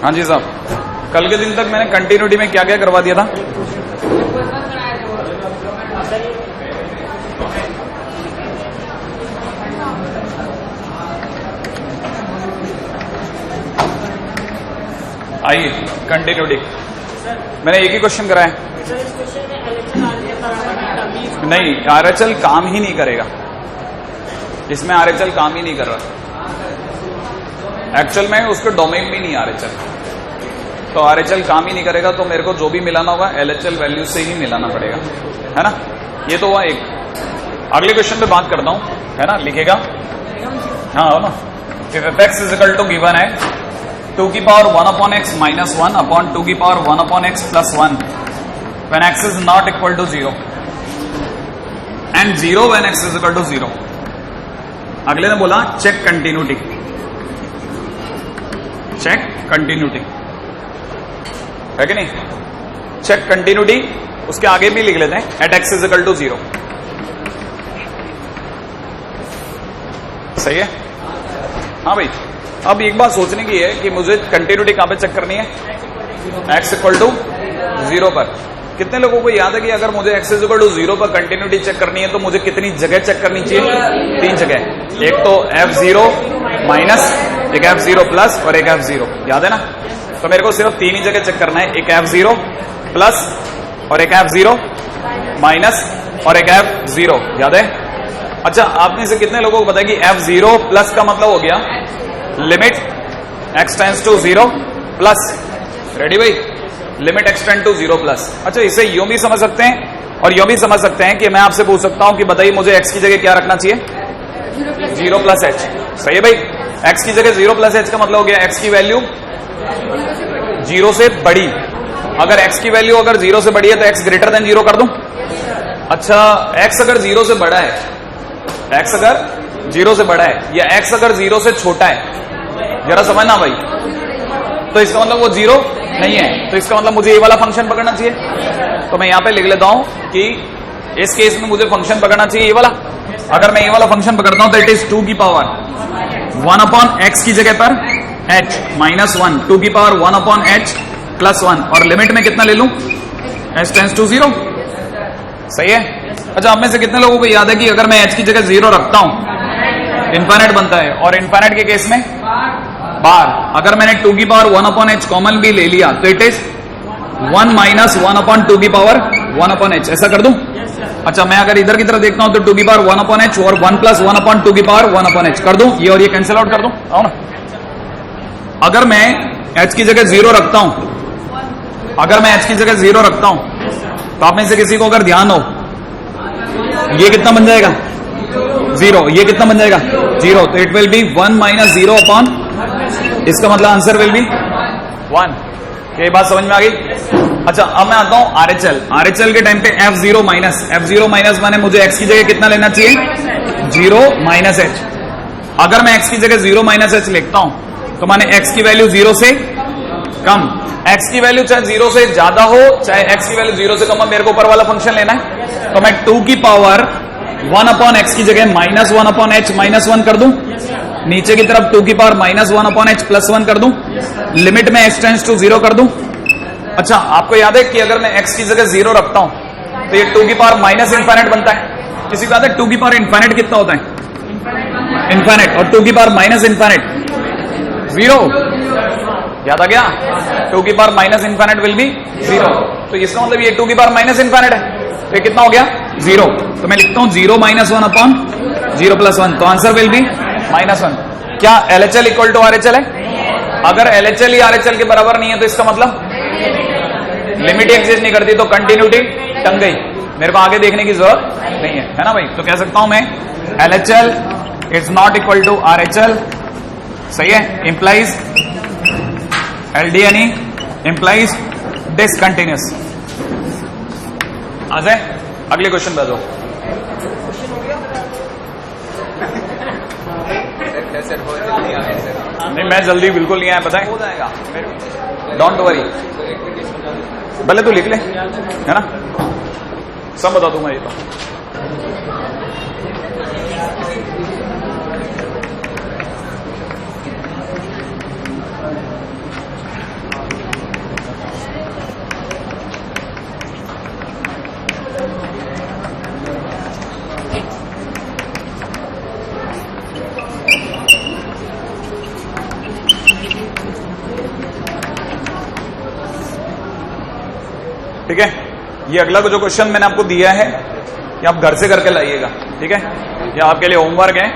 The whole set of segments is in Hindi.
हाँ जी साहब, कल के दिन तक मैंने कंटिन्यूटी में क्या क्या करवा दिया था? आइए कंटिन्यूटी, मैंने एक ही क्वेश्चन कराया। नहीं, आरएचएल काम ही नहीं करेगा इसमें, आरएचएल काम ही नहीं कर रहा। एक्चुअल में उसके डोमेन में नहीं आरएचएल, तो आरएचएल काम ही नहीं करेगा, तो मेरे को जो भी मिलाना होगा एलएचएल वैल्यू से ही मिलाना पड़ेगा, है ना। ये तो हुआ एक। अगले क्वेश्चन पे बात करता हूं, है ना, लिखेगा। हाँ हो ना। If f x is equal to given है 2 की power 1 upon x minus 1 upon 2 की power 1 upon x plus 1 when x is not equal to 0 and 0 when x is equal to 0। अगले ने बोला चेक कंटिन्यूटी, चेक कंटिन्यूटी है कि नहीं। चेक कंटिन्यूटी, उसके आगे भी लिख लेते हैं at x is equal to 0। सही है। हाँ भाई, अब एक बात सोचने की है कि मुझे कंटिन्यूटी कहां पे चेक करनी है? एक्स इक्वल टू 0 पर। कितने लोगों को याद है कि अगर मुझे एक्स इक्वल टू 0 पर कंटिन्यूटी चेक करनी है तो मुझे कितनी जगह चेक करनी चाहिए? 3 जगह। एक तो F0 माइनस, एक F0 प्लस और एक F0, याद है ना। तो मेरे को सिर्फ 3 ही जगह चेक करना है, एक F0 प्लस और एक F0 माइनस और एक F0, याद है। अच्छा, आप में से कितने लोगों को पता है कि F0 प्लस का मतलब हो गया limit x tends to 0 plus, ready भाई, limit x tend to 0 plus. अच्छा, इसे यूं भी समझ सकते हैं और यूं भी समझ सकते हैं कि मैं आपसे पूछ सकता हूं कि बताइए मुझे x की जगह क्या रखना चाहिए? 0 प्लस h। सही है भाई, x की जगह 0 प्लस h का मतलब हो गया x की वैल्यू 0 से बड़ी। अगर x की वैल्यू अगर 0 से बड़ी है तो x ग्रेटर देन 0 कर दूं। अच्छा, x अगर 0 से बड़ा है, x अगर 0 से बड़ा है या x अगर 0 से छोटा है, जरा समझना भाई, तो इसका मतलब वो 0 नहीं है, तो इसका मतलब मुझे ये वाला फंक्शन पकड़ना चाहिए। तो मैं यहां पे लिख लेता हूं कि इस केस में मुझे फंक्शन पकड़ना चाहिए ये वाला। अगर मैं ये वाला फंक्शन पकड़ता हूं तो इट इज 2 की पावर 1 अपॉन x की जगह पर h माइनस 1, 2 की पावर 1 अपॉन h प्लस 1, और लिमिट में कितना ले लूं? h tends to 0। सही है। अच्छा, आप में से कितने लोगों को याद है कि अगर मैं h की जगह 0 रखता हूं इनफाइनाइट बनता है, और इनफाइनाइट के केस में बार। अगर मैंने 2 की पावर 1 अपॉन h कॉमन भी ले लिया तो इट इज 1 माइनस 1 अपॉन 2 की पावर 1 अपॉन h, ऐसा कर दूं। अच्छा, मैं अगर इधर की तरफ देखता हूं तो 2 की पावर 1 अपॉन h और 1 प्लस 1 अपॉन 2 की पावर 1 अपॉन h कर दूं, ये और ये कैंसिल आउट कर दूं, आओ ना। अगर मैं h की जगह 0 रखता हूं, अगर मैं h की जगह 0 रखता हूं तो आप में से किसी को अगर ध्यान हो, ये कितना बन जाएगा? 0। ये कितना बन जाएगा? 0। तो it will B 1 minus 0 upon, इसका मतलब आंसर विल बी 1। ये बात समझ में आ गई? अच्छा, अब मैं आता हूं आरएचएल। आरएचएल के टाइम पे F0 माइनस, F0 माइनस माने मुझे x की जगह कितना लेना चाहिए? 0 माइनस h। अगर मैं x की जगह 0 माइनस h लिखता हूं तो माने x की वैल्यू 0 से कम। x की वैल्यू चाहे 0 से ज्यादा हो चाहे x की वैल्यू 0 से कम हो, मेरे को ऊपर वाला फंक्शन लेना है। तो मैं 2 की पावर 1 अपॉन x की जगह माइनस 1 अपॉन h माइनस 1 कर दूं, नीचे की तरफ 2 की power minus 1 upon h plus 1 कर दूं, लिमिट में x टेंड्स टू 0 कर दूं। अच्छा, आपको याद है कि अगर मैं x की जगह 0 रखता हूं तो ये 2 की पावर माइनस इनफाइनाइट बनता है। किसी को याद है 2 की पावर इनफाइनाइट कितना होता है? इनफाइनाइट, और 2 की पावर माइनस इनफाइनाइट 0, याद आ गया? 2 की power minus infinite will be 0। तो इसका मतलब ये 2 की पावर माइनस इनफाइनाइट है, तो कितना हो गया? 0। तो मैं लिखता हूं 0 माइनस 1 अपॉन 0 प्लस 1, तो आंसर विल बी -1। क्या LHL इक्वल टू RHL है? अगर LHL ही RHL के बराबर नहीं है तो इसका मतलब लिमिट एग्जिस्ट नहीं करती, तो कंटिन्यूटी टंग गई, मेरे को आगे देखने की जरूरत नहीं है ना भाई। तो कह सकता हूं मैं LHL is not equal to RHL। सही है। Implies LDNE implies discontinuous. आ जाए अगले क्वेश्चन पे दो। नहीं, मैं जल्दी बिल्कुल नहीं आया, पता है, हो जाएगा, डोंट वरी। भले तू लिख ले, है ना, सब बता दूंगा ये तो। ठीक है। ये अगला जो क्वेश्चन मैंने आपको दिया है कि आप घर से करके लाइएगा, ठीक है। ये आपके लिए होमवर्क है,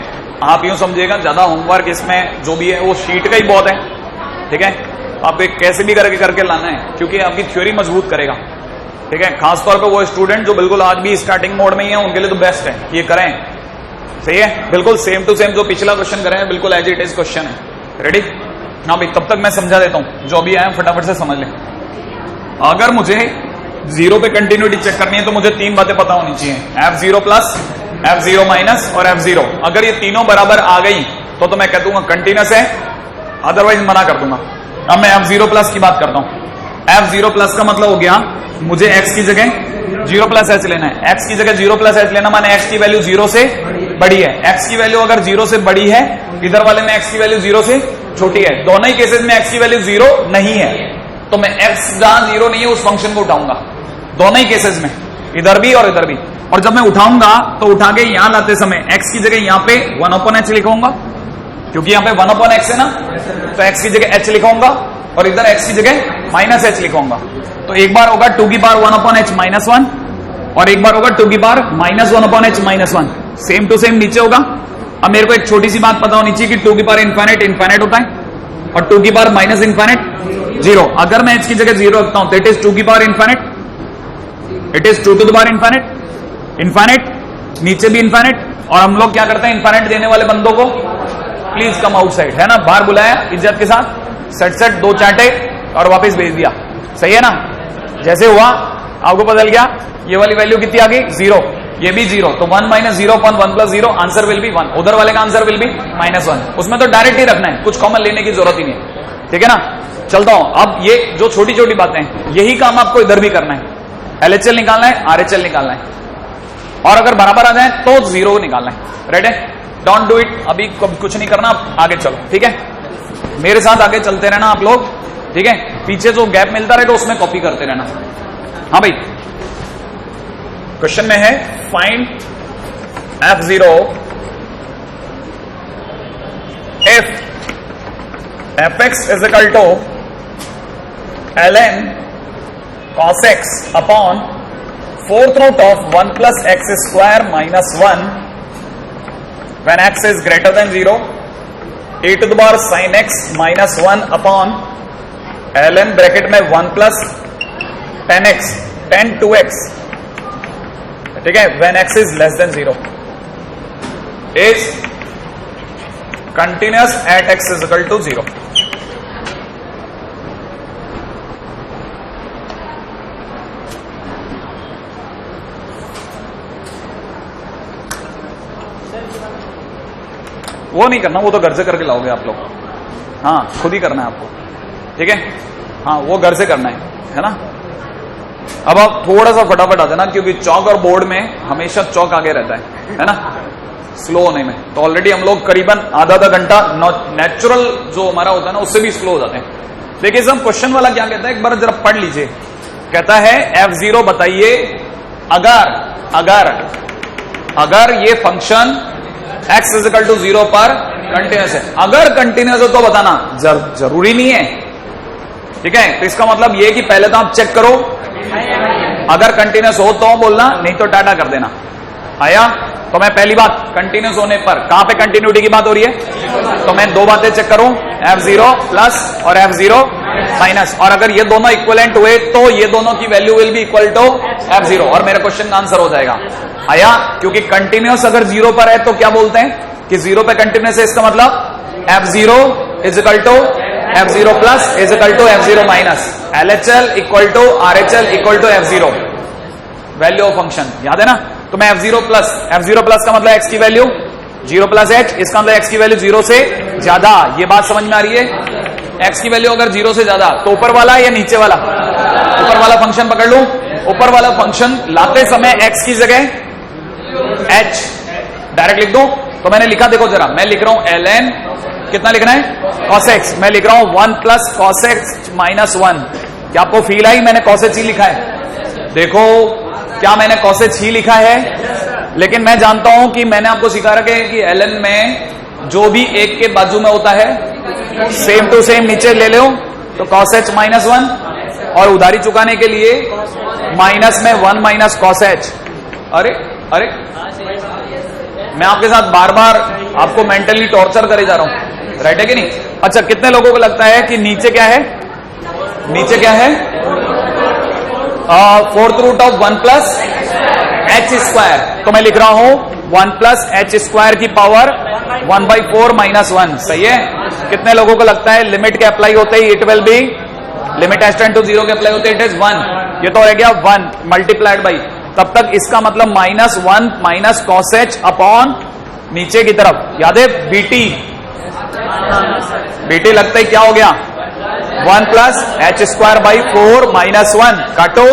आप यूं समझिएगा, ज्यादा होमवर्क इसमें जो भी है वो शीट का ही बहुत है, ठीक है। आपको कैसे भी करके लाना है, क्योंकि आपकी थ्योरी मजबूत करेगा, ठीक है। खासतौर पे वो स्टूडेंट जो बिल्कुल आज भी स्टार्टिंग मोड में ही है, उनके लिए तो बेस्ट है, ये करें, सही है। बिल्कुल सेम टू सेम जो पिछला क्वेश्चन करें, बिल्कुल एज इट इज क्वेश्चन है। रेडी? हाँ भाई, तब तक मैं समझा देता हूं, जो भी आया फटाफट से समझ लें। अगर मुझे जीरो पे कंटिन्यूटी चेक करनी है तो मुझे तीन बातें पता होनी चाहिए, F0 प्लस, F0 माइनस और F0। अगर ये तीनों बराबर आ गई तो मैं कह दूंगा कंटिन्यूस है, अदरवाइज मना कर दूंगा। अब मैं F0 प्लस की बात करता हूं। F0 प्लस का मतलब हो गया मुझे x की जगह 0 प्लस h लेना है, x की जगह 0 प्लस h लेना, माने x की वैल्यू 0 से बड़ी है। x की वैल्यू अगर 0 से बड़ी है, इधर वाले में x की वैल्यू 0 से छोटी है, दोनों ही केसेस में x की वैल्यू 0 नहीं है, तो मैं x जहां 0 नहीं है उस फंक्शन को उठाऊंगा, दोनों ही केसेस में, इधर भी और इधर भी। और जब मैं उठाऊंगा तो उठा के यहां लाते समय x की जगह यहां पे 1/h लिखूंगा, क्योंकि यहां पे 1/x है ना, तो x की जगह h लिखूंगा और इधर x की जगह -h लिखूंगा। तो एक बार होगा 2 की पावर 1/h -1 और एक बार होगा 2 की power -1/h -1, same to same नीचे होगा। अब मेरे को एक छोटी सी बात पता होनी चाहिए कि 2 की पावर इनफाइनाइट होता है और 2 की पावर माइनस इनफाइनाइट 0। अगर मैं h की जगह 0 रखता हूं तो इट इज 2 की power infinite, it is 2 to the power infinite, नीचे भी इनफाइनाइट। और हम लोग क्या करते हैं, इनफाइनाइट देने वाले बंदों को प्लीज कम आउटसाइड, है ना, बाहर बुलाया इज्जत के साथ, सट 2 चाटे और वापस भेज दिया, सही है ना। जैसे हुआ आपको बदल गया, ये वाली वैल्यू कितनी आ गई 0, ये भी 0, तो 1 minus 0 upon 1 plus 0, answer will be 1। उधर वाले का आंसर विल बी -1। उसमें तो डायरेक्ट ही रखना है, कुछ कॉमन लेने की जरूरत ही नहीं है, ठीक है ना। चलता हूं, अब ये जो छोटी छोटी बातें हैं, यही काम आपको इधर भी करना है। LHL निकालना है, RHL निकालना है, और अगर बराबर आ जाए तो 0 निकालना है। रेडी? डोंट डू इट, अभी कुछ नहीं करना, आगे चलो, ठीक है। मेरे साथ आगे चलते रहना आप लोग, ठीक है। पीछे जो गैप मिलता रहेगा उसमें कॉपी करते रहना। हाँ भाई, क्वेश्चन में है find F0 if fx is equal to ln cos x upon 4th root of 1 plus x square minus 1 when x is greater than 0, e to the power sin x minus 1 upon ln bracket में 1 plus 10x tan 2x, ठीक है, when x is less than 0 is continuous at x is equal to 0। वो नहीं करना, वो तो घर से करके लाओगे आप लोग, हाँ खुद ही करना है आपको, ठीक है। हाँ वो घर से करना है ना। अब आप थोड़ा सा फटाफट आ जाना, क्योंकि चौक और बोर्ड में हमेशा चौक आगे रहता है ना, स्लो होने में। तो ऑलरेडी हम लोग करीबन आधा घंटा नेचुरल जो हमारा होता है ना उससे भी स्लो हो जाते हैं। देखिए सब क्वेश्चन वाला क्या कहता है, एक बार जरा पढ़ लीजिए। कहता है F0 बताइए अगर ये function x is equal to 0 पर कंटिन्यूस है। अगर कंटिन्यूस हो तो बताना, जरूरी नहीं है, ठीक है। तो इसका मतलब ये कि पहले तो आप चेक करो, अगर कंटिन्यूस हो तो बोलना, नहीं तो टाटा कर देना। आया? तो मैं पहली बात, कंटिन्यूस होने पर कहां पे कंटिन्यूटी की बात हो रही है, तो मैं 2 बातें चेक करूं, F0 प्लस और F0 माइनस। और अगर ये दोनों इक्वलेंट हुए तो ये दोनों की value will be equal to F0 और मेरे क्वेश्चन का आंसर हो जाएगा। आया? क्योंकि कंटिन्यूस अगर 0 पर है तो क्या बोलते हैं कि 0 पे कंटिन्यूस है, इसका मतलब F0 is equal to F0 plus is equal to F0 minus, LHL equal to RHL equal to F0 value of function, याद है ना। तो मैं F0 प्लस का मतलब x की वैल्यू 0 प्लस h, इसका मतलब x की वैल्यू 0 से ज्यादा। ये बात समझ में आ रही है? x की वैल्यू अगर 0 से ज्यादा तो ऊपर वाला या नीचे वाला, ऊपर वाला फंक्शन पकड़ लूं। ऊपर वाला फंक्शन लाते समय x की जगह h डायरेक्ट लिख दूं, तो मैंने लिखा, देखो जरा, मैं लिख रहा हूं ln, कितना लिखना है cos x, मैं लिख रहा हूं 1 प्लस cos x माइनस 1। क्या आपको फील आई मैंने cos h ही लिखा है? देखो क्या मैंने cos h ही लिखा है, लेकिन मैं जानता हूं कि मैंने आपको सिखा रखा है कि ln में जो भी एक के बाजू में होता है सेम टू सेम नीचे ले लो, तो cos h माइनस 1 और उधारी चुकाने के लिए माइनस में 1 माइनस कॉस एच। अरे अरे मैं आपके साथ बार बार आपको मेंटली टॉर्चर करे जा रहा हूं, राइट है कि नहीं? अच्छा, कितने लोगों को लगता है कि नीचे क्या है? नीचे क्या है? 4th root of 1 plus h square. तो मैं लिख रहा हूं 1 प्लस एच स्क्वायर की पावर 1/4 माइनस 1। सही है? कितने लोगों को लगता है लिमिट के अप्लाई होते ही it will be, limit s tend to 0 के अप्लाई होते इट इज 1। ये तो रह गया 1 मल्टीप्लाइड बाई, तब तक इसका मतलब -1 माइनस कॉस एच अपॉन नीचे की तरफ, याद है बीटी। बीटी लगता ही क्या हो गया? 1 plus h square by 4 minus 1। काटो।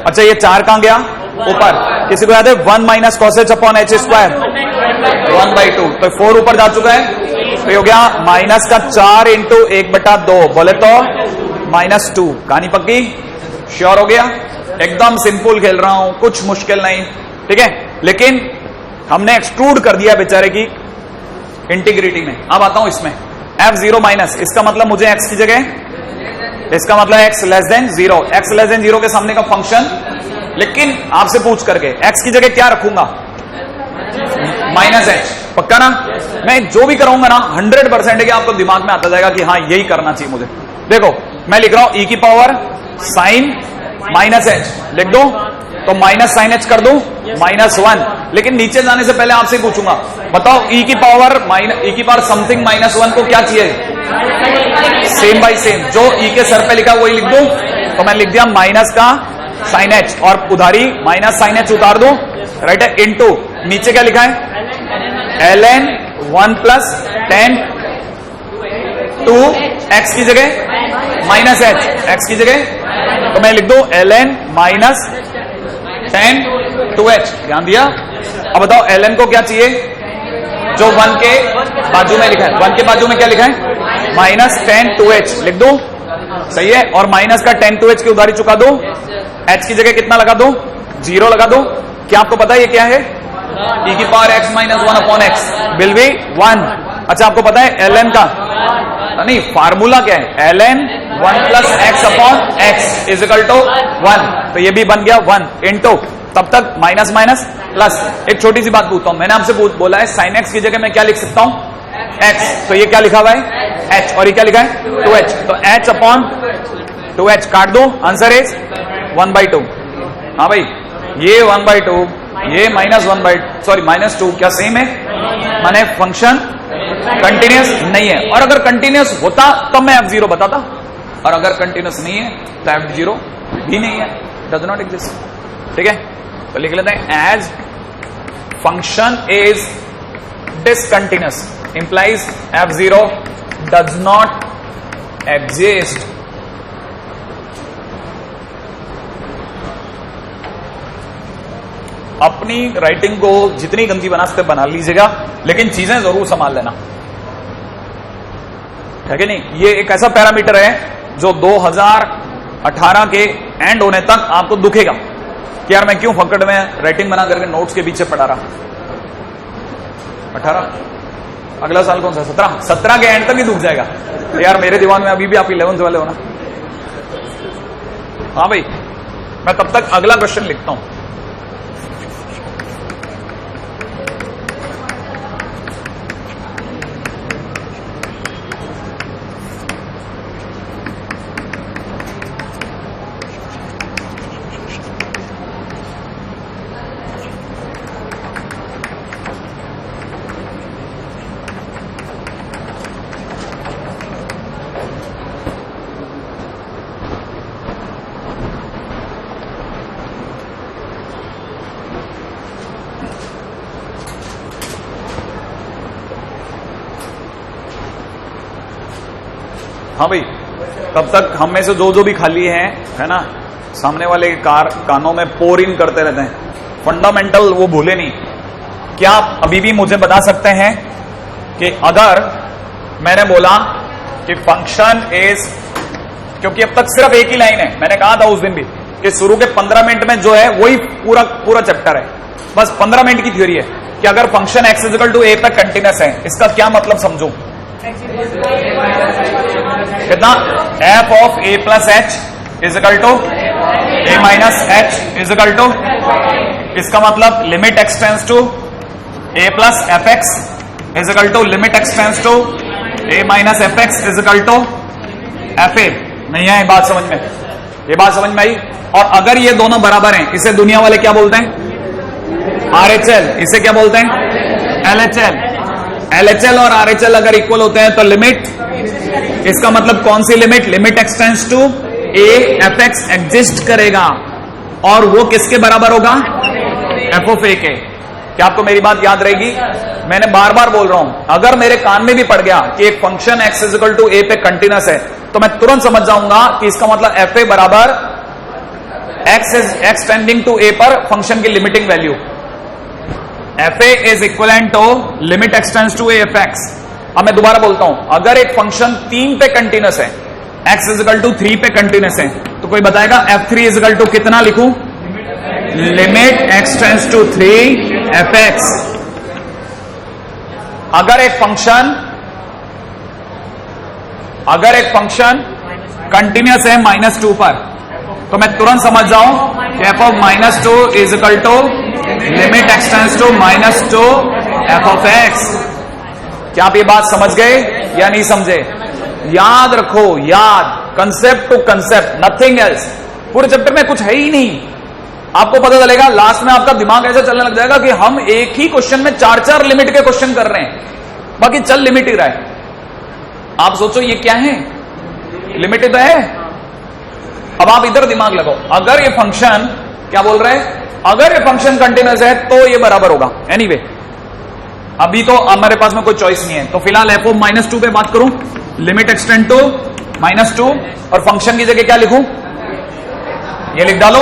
अच्छा, ये 4 कहां गया? ऊपर। किसी को याद है 1 minus cos H upon H square 1/2, तो 4 ऊपर जा चुका है, तो हो गया माइनस का 4 इंटू 1/2। बोले तो -2। कहानी पक्की? श्योर हो गया? एकदम सिंपल खेल रहा हूं, कुछ मुश्किल नहीं, ठीक है? लेकिन हमने एक्सट्रूड कर दिया बेचारे की इंटीग्रिटी में। अब आता हूं इसमें f0 माइनस, इसका मतलब मुझे x की जगह, इसका मतलब x less than 0, x less than 0 के सामने का फंक्शन। लेकिन आपसे पूछ करके x की जगह क्या रखूंगा? -h। पक्का ना? मैं जो भी कराऊंगा ना 100% है कि आपको दिमाग में आता जाएगा कि हाँ यही करना चाहिए मुझे। देखो मैं लिख रहा हूं e की पावर साइन -h लिख दो, तो माइनस साइन एच कर दू -1। लेकिन नीचे जाने से पहले आपसे पूछूंगा, बताओ e की पावर समथिंग -1 को क्या चाहिए? Same by same. जो e के सर पे लिखा वही लिख दू, तो मैं लिख दिया माइनस का साइन एच, और उधारी माइनस साइन एच उतार दू, राइट है? इनटू नीचे क्या लिखा है? ln 1 प्लस 10 टू x की जगह -h, x की जगह, तो मैं लिख दू ln माइनस 10 2h। ध्यान दिया? अब बताओ ln को क्या चाहिए? जो 1 के बाजू में लिखा है, 1 के बाजू में क्या लिखा है? -10 2h लिख दो। सही है? और माइनस का 10 2h की उधारी चुका दो, h की जगह कितना लगा दो? 0 लगा दो। क्या आपको पता है ये क्या है? e की power x minus 1 upon x will be 1। अच्छा, आपको पता है ln का नहीं, फार्मूला क्या है? ln 1 plus x upon x is equal to 1। तो ये भी बन गया 1 इंटू, तब तक माइनस माइनस प्लस। एक छोटी सी बात पूछता हूं, मैंने आपसे बोला है साइन एक्स की जगह मैं क्या लिख सकता हूं? x। तो ये क्या लिखा हुआ है? h, और ये क्या लिखा है? 2h। तो h अपॉन 2h काट दो, आंसर इज 1/2। हाँ भाई, ये 1/2, ये -2 क्या सेम है? माने फंक्शन कंटिन्यूअस नहीं है। और अगर कंटिन्यूअस होता तब मैं f0 बताता, और अगर कंटिन्यूअस नहीं है तो f0 भी नहीं है, डज नॉट एग्जिस्ट। ठीक है? तो लिख लेते हैं as function is discontinuous implies f0 does not exist. अपनी राइटिंग को जितनी गंदी बना सकते बना लीजिएगा, लेकिन चीजें जरूर संभाल लेना, है कि नहीं? ये एक ऐसा पैरामीटर है जो 2018 के एंड होने तक आपको दुखेगा कि यार मैं क्यों फक्कड़ में राइटिंग बना करके नोट्स के पीछे पड़ा रहा। 18 अगला साल कौन सा? 17 के एंड तक ही दुख जाएगा यार। मेरे दिमाग में अभी भी आप 11th वाले हो ना? हाँ भाई, मैं तब तक अगला क्वेश्चन लिखता हूं। हाँ भाई, तब तक हम में से जो भी खाली हैं, है ना, सामने वाले कानों में पोर इन करते रहते हैं, फंडामेंटल वो भूले नहीं। क्या आप अभी भी मुझे बता सकते हैं कि अगर मैंने बोला कि फंक्शन इज, क्योंकि अब तक सिर्फ एक ही लाइन है, मैंने कहा था उस दिन भी कि शुरू के 15 मिनट में जो है वही पूरा चैप्टर है, बस 15 मिनट की थ्योरी है कि अगर function x equal to a तक कंटिन्यूअस है, इसका क्या मतलब समझो? कितना? f of a plus h is equal to a minus h is equal to, इसका मतलब limit x tends to a plus f x is equal to limit x tends to a minus f x is equal to f a. नहीं है बात समझ में? ये बात समझ में आई? और अगर ये दोनों बराबर हैं, इसे दुनिया वाले क्या बोलते हैं? RHL। इसे क्या बोलते हैं? LHL। LHL और RHL अगर इक्वल होते हैं तो लिमिट, इसका मतलब कौन सी limit? Limit x tends to a f x exist करेगा, और वो किसके बराबर होगा? एफ ऑफ ए के। क्या आपको मेरी बात याद रहेगी? मैंने बार बार बोल रहा हूं, अगर मेरे कान में भी पड़ गया कि एक function x is equal to a पे कंटिन्यूस है, तो मैं तुरंत समझ जाऊंगा कि इसका मतलब एफ ए बराबर एक्स टेंडिंग टू ए पर फंक्शन की limiting value. F a is equivalent to limit x tends to a f x. अब मैं दोबारा बोलता हूं, अगर एक फंक्शन 3 पे कंटिन्यूस है, एक्स इज इक्वल टू 3 पे कंटिन्यूस है, तो कोई बताएगा F3 इज इक्वल टू कितना लिखूं? Limit x tends to 3 f x. अगर एक फंक्शन कंटिन्यूस है -2 पर, तो मैं तुरंत समझ जाऊं कि f of -2 is equal to limit x tends to -2 f of x. क्या आप ये बात समझ गए या नहीं समझे? याद रखो, याद, concept to concept, nothing else. पूरे चैप्टर में कुछ है ही नहीं। आपको पता चलेगा लास्ट में, आपका दिमाग ऐसा चलने लग जाएगा कि हम एक ही क्वेश्चन में 4-4 लिमिट के क्वेश्चन कर रहे हैं, बाकी चल लिमिट ही रहा है। आप सोचो ये क्या है? लिमिटेड है। अब आप इधर दिमाग लगाओ, अगर ये फंक्शन, क्या बोल रहे हैं? अगर ये फंक्शन कंटिन्यूस है तो ये बराबर होगा। एनीवे, अभी तो हमारे पास में कोई चॉइस नहीं है, तो फिलहाल एफ ऑफ -2 पे बात करूं, लिमिट एक्सटेंड टू -2, और फंक्शन की जगह क्या लिखूं? ये लिख डालो,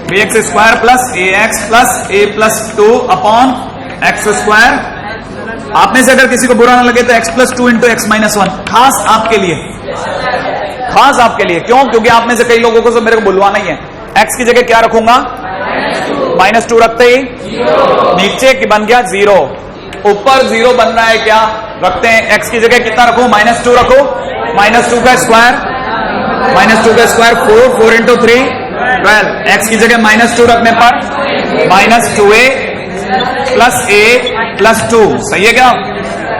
bx स्क्वायर प्लस ए एक्स प्लस ए प्लस 2 अपॉन एक्स स्क्वायर। आपने से अगर किसी को बुरा ना लगे तो x plus 2 into x minus 1, खास आपके लिए, खास आपके लिए। क्यों? क्योंकि आप में से कई लोगों को तो मेरे को बुलवाना ही है। x की जगह क्या रखूंगा? -2 रखते ही नीचे की बन गया 0, ऊपर 0 बन रहा है, क्या रखते हैं? x की जगह कितना रखो? -2 रखो, -2 का स्क्वायर, -2 का स्क्वायर 4 इंटू 3 12। x की जगह -2 रखने पर -2a प्लस a प्लस 2, सही है क्या?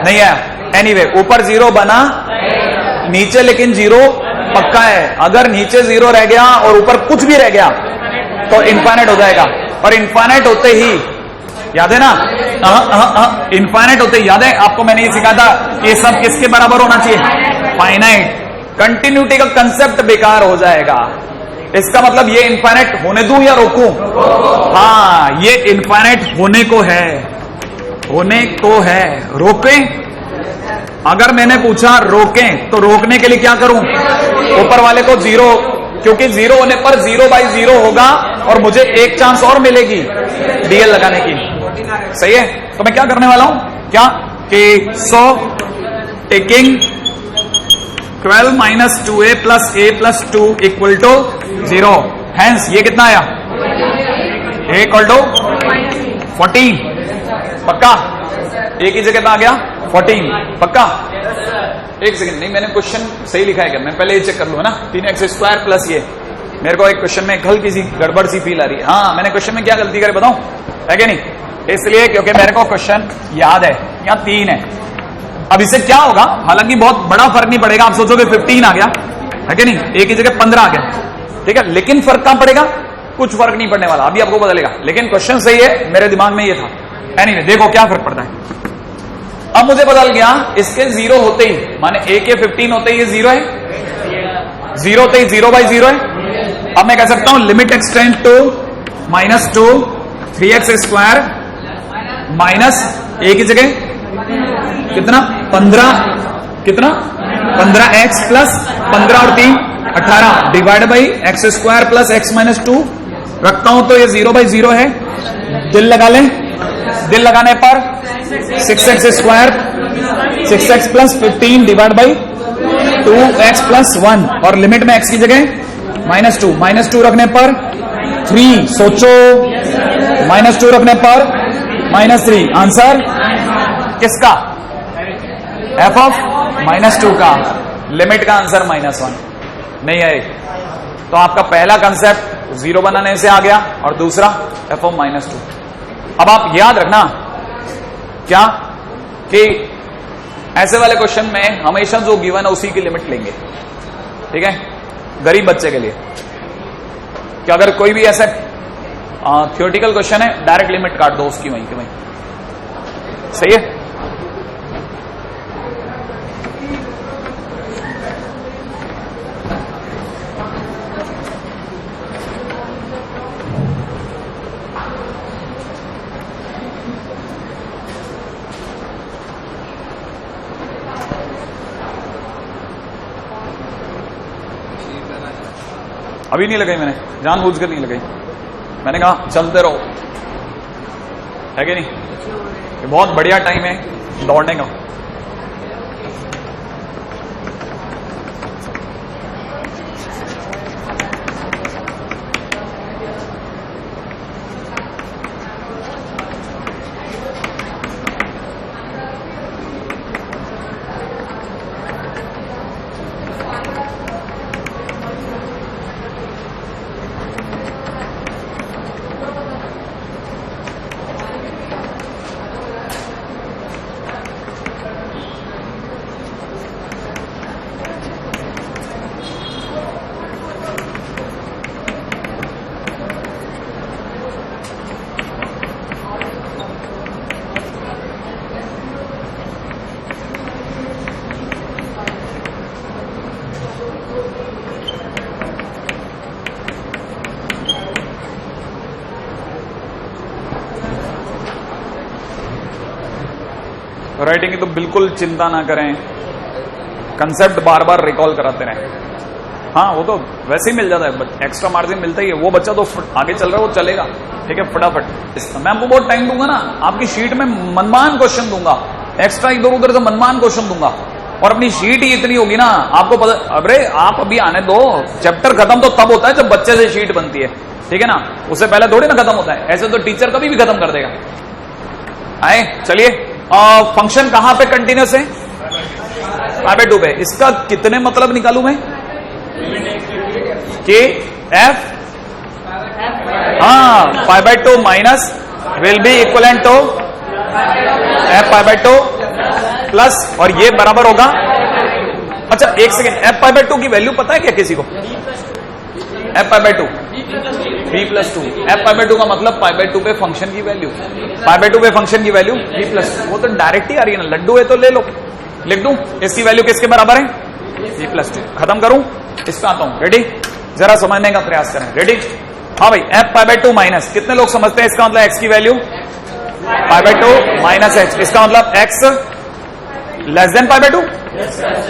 नहीं है। एनीवे, ऊपर 0 बना, नीचे लेकिन 0 पक्का है। अगर नीचे 0 रह गया और ऊपर कुछ भी रह गया तो इनफाइनाइट हो जाएगा, और इनफाइनाइट होते ही, याद है ना? इनफाइनाइट होते ही याद है आपको, मैंने ये सिखाया था कि ये सब किसके बराबर होना चाहिए? फाइनाइट। कंटिन्यूटी का कंसेप्ट बेकार हो जाएगा। इसका मतलब ये इनफाइनाइट होने दूं या रोकूं? हाँ, ये इनफाइनाइट होने को है, होने को है। रोकें? अगर मैंने पूछा रोकें, तो रोकने के लिए क्या करूं? ऊपर वाले को 0, क्योंकि 0 होने पर 0/0 होगा और मुझे एक चांस और मिलेगी डीएल लगाने की। सही है? तो मैं क्या करने वाला हूं? क्या कि taking 12 minus 2a plus a plus 2 equal to 0। Hence ये कितना आया? a equal to 14। पक्का? a की जगह आ गया 14। पक्का? एक सेकंड, नहीं मैंने क्वेश्चन सही लिखा है क्या? मैं पहले ये चेक कर लूं, है ना? 3x स्क्वायर प्लस ये, मेरे को एक क्वेश्चन में हल्की सी गड़बड़ सी फील आ रही है। हाँ, मैंने क्वेश्चन में क्या गलती करे बताऊं? है कि नहीं? इसलिए क्योंकि मेरे को क्वेश्चन याद है, यहाँ 3 है। अब इससे क्या होगा? हालांकि बहुत बड़ा फर्क नहीं पड़ेगा। आप सोचोगे 15 आ गया, है कि नहीं? a की जगह 15 आ गया, ठीक है, लेकिन फर्क कहां पड़ेगा? कुछ फर्क नहीं पड़ने वाला, अभी आपको बदलेगा, लेकिन क्वेश्चन सही है, मेरे दिमाग में ये था। एनीवे, देखो क्या फर्क पड़ता है। अब मुझे बदल गया, इसके 0 होते ही, माने a के 15 होते ही ये 0 है, 0 होते ही 0/0 है। अब मैं कह सकता हूं limit x tends to -2 3x square minus a की जगह कितना? 15, कितना? 15x प्लस 15 और 3 18 divide by x square plus x minus 2 रखता हूं तो ये 0/0 है। दिल लगा लें, दिल लगाने पर 6x square 6x plus 15 divide by 2x plus 1, और लिमिट में x की जगह -2 रखने पर 3। सोचो, -2 रखने पर -3। आंसर किसका? f ऑफ -2 का। लिमिट का आंसर -1 नहीं है। तो तो आपका पहला कंसेप्ट 0 बनाने से आ गया और दूसरा f(-2). अब आप याद रखना क्या कि ऐसे वाले क्वेश्चन में हमेशा जो गिवन है उसी की लिमिट लेंगे, ठीक है, गरीब बच्चे के लिए। कि अगर कोई भी ऐसा थियोरेटिकल क्वेश्चन है, डायरेक्ट लिमिट काट दो उसकी वहीं की वहीं। सही है? अभी नहीं लगाई मैंने, जानबूझकर नहीं लगाई। मैंने कहा चलते रहो, है कि नहीं? ये बहुत बढ़िया टाइम है दौड़ने का। राइटिंग की तो बिल्कुल चिंता ना करें, कंसेप्ट बार बार रिकॉल कराते रहें। हाँ, वो तो वैसे ही मिल जाता है, बट एक्स्ट्रा मार्जिन मिलता ही है। वो बच्चा तो आगे चल रहा है, वो चलेगा, ठीक है, फटाफट। मैं आपको बहुत टाइम दूंगा ना, आपकी शीट में मनमान क्वेश्चन दूंगा, एक्स्ट्रा इधर उधर से मनमान क्वेश्चन दूंगा, और अपनी शीट ही इतनी होगी ना, आपको पता। अरे आप अभी आने दो, चैप्टर खत्म तो तब होता है जब बच्चे से शीट बनती है, ठीक है ना, उससे पहले थोड़ी ना खत्म होता है। ऐसे तो टीचर कभी भी खत्म कर देगा। आए चलिए, फंक्शन कहां पे कंटिन्यूस है? π/2 पे। इसका कितने मतलब निकालू मैं? कि f π/2 minus will be equivalent to f π/2 plus, और ये बराबर होगा। अच्छा एक सेकेंड, f π/2 की वैल्यू पता है क्या किसी को? f π/2 b+2। f π/2 का मतलब π/2 पे फंक्शन की वैल्यू, π/2 पे फंक्शन की वैल्यू b+2। वो तो डायरेक्ट ही आ रही है ना, लड्डू है तो ले लो। लिख दूं इसकी वैल्यू किसके बराबर है? b+2। खत्म करूं, इस पे आता हूं। रेडी? जरा समझने का प्रयास करें। रेडी? हाँ भाई, f π/2 माइनस, कितने लोग समझते हैं इसका मतलब x की वैल्यू π/2 माइनस h, इसका मतलब x लेस देन π/2,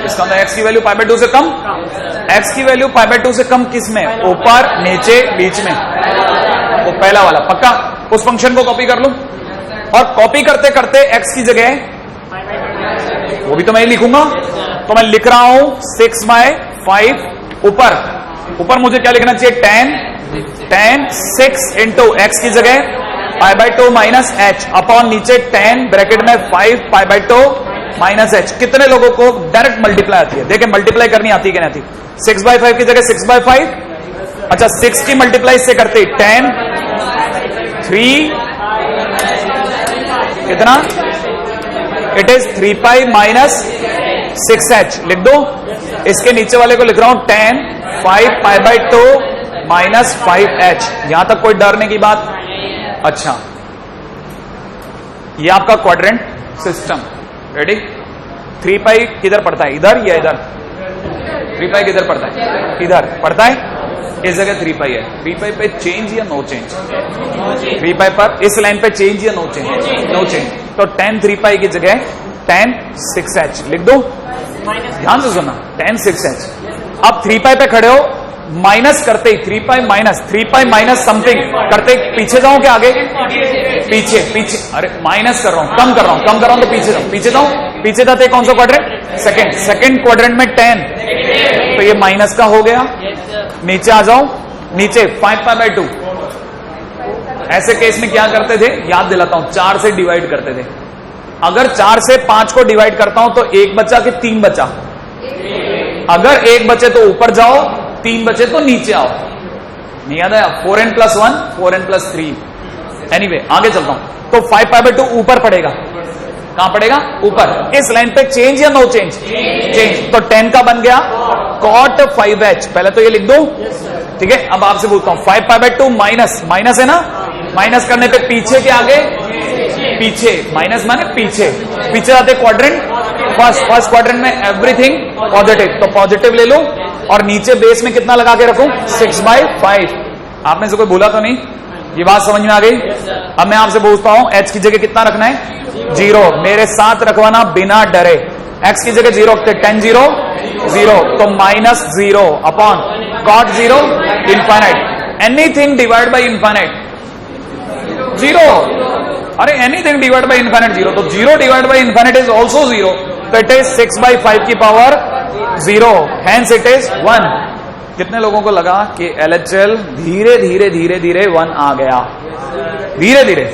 इसका मतलब x की वैल्यू π/2 से कम। x की वैल्यू π/2 से कम किस में? ऊपर, नीचे, बीच में। वो पहला वाला पक्का। उस फंक्शन को कॉपी कर लूं, और कॉपी करते करते x की जगह वो भी तो मैं लिखूंगा। तो मैं लिख रहा हूं 6/5 ऊपर मुझे क्या लिखना चाहिए? tan 6 इंटू एक्स की जगह π/2 माइनस h अपॉन नीचे 10 ब्रैकेट में 5 π/2 माइनस h। कितने लोगों को डायरेक्ट मल्टीप्लाई आती है? देखें मल्टीप्लाई करनी आती है कि नहीं आती? 6/5 की जगह 6/5। अच्छा 6 की मल्टीप्लाई से करते 10 3 कितना? It is 3π minus 6h। लिख दो। इसके नीचे वाले को लिख रहा हूं 10 5 π/2 माइनस 5h। यहां तक कोई डरने की बात? अच्छा, ये आपका क्वाड्रेंट सिस्टम। रेडी? 3π किधर पड़ता है? इधर या इधर? 3π किधर पड़ता है? इधर पड़ता है। इस जगह 3π है। 3π पे चेंज या नो चेंज? 3π पर इस लाइन पे चेंज या नो चेंज? No change. तो 10 3π की जगह tan 6h लिख दो। ध्यान से सुनना, tan 6h। अब 3π पे खड़े हो, माइनस करते ही 3π माइनस समथिंग करते पीछे जाऊं क्या आगे? पीछे। अरे माइनस कर रहा हूं, कम कर रहा हूं तो पीछे जाऊं। पीछे जाते कौन सा क्वाड्रेंट? सेकंड क्वाड्रेंट में 10, तो ये माइनस का हो गया। नीचे आ जाऊं, नीचे 5π/2। ऐसे केस में क्या करते थे? याद दिलाता हूं, 4 से डिवाइड करते थे। अगर 4 से 5 को डिवाइड करता हूं तो 1 बचा कि 3 बचा? अगर 1 बचे तो ऊपर जाओ, 3 बचे तो नीचे आओ, नहीं याद आया? 4n+1 4n+3। एनीवे आगे चलता हूं। तो 5π/2 ऊपर पड़ेगा, कहां पड़ेगा? ऊपर। इस लाइन पे चेंज या नो चेंज? चेंज। तो 10 का बन गया cot 5h। पहले तो ये लिख दो, ठीक है। अब आपसे पूछता हूं 5π/2 माइनस, माइनस है ना, माइनस करने पे पीछे के आगे पीछे, माइनस माने पीछे, पीछे आते क्वाड्रेंट फर्स्ट क्वाड्रेंट में एवरीथिंग पॉजिटिव, तो पॉजिटिव ले लो और नीचे बेस में कितना लगा के रखूं? 6/5। आप में से कोई भूला तो नहीं? ये बात समझ में आ गई? अब मैं आपसे पूछता हूं h की जगह कितना रखना है? 0। मेरे साथ रखवाना बिना डरे। x की जगह 0 रखते, 10 0 0, तो -0 upon cot 0 infinite. Anything divide by infinite 0। अरे एनीथिंग डिवाइड बाई इनफाइनाइट 0, तो 0 divide by infinite is also 0, तो इट इज 6/5 की पावर 0, हेंस इट इज 1। कितने लोगों को लगा कि LHL धीरे धीरे धीरे धीरे 1 आ गया? धीरे धीरे,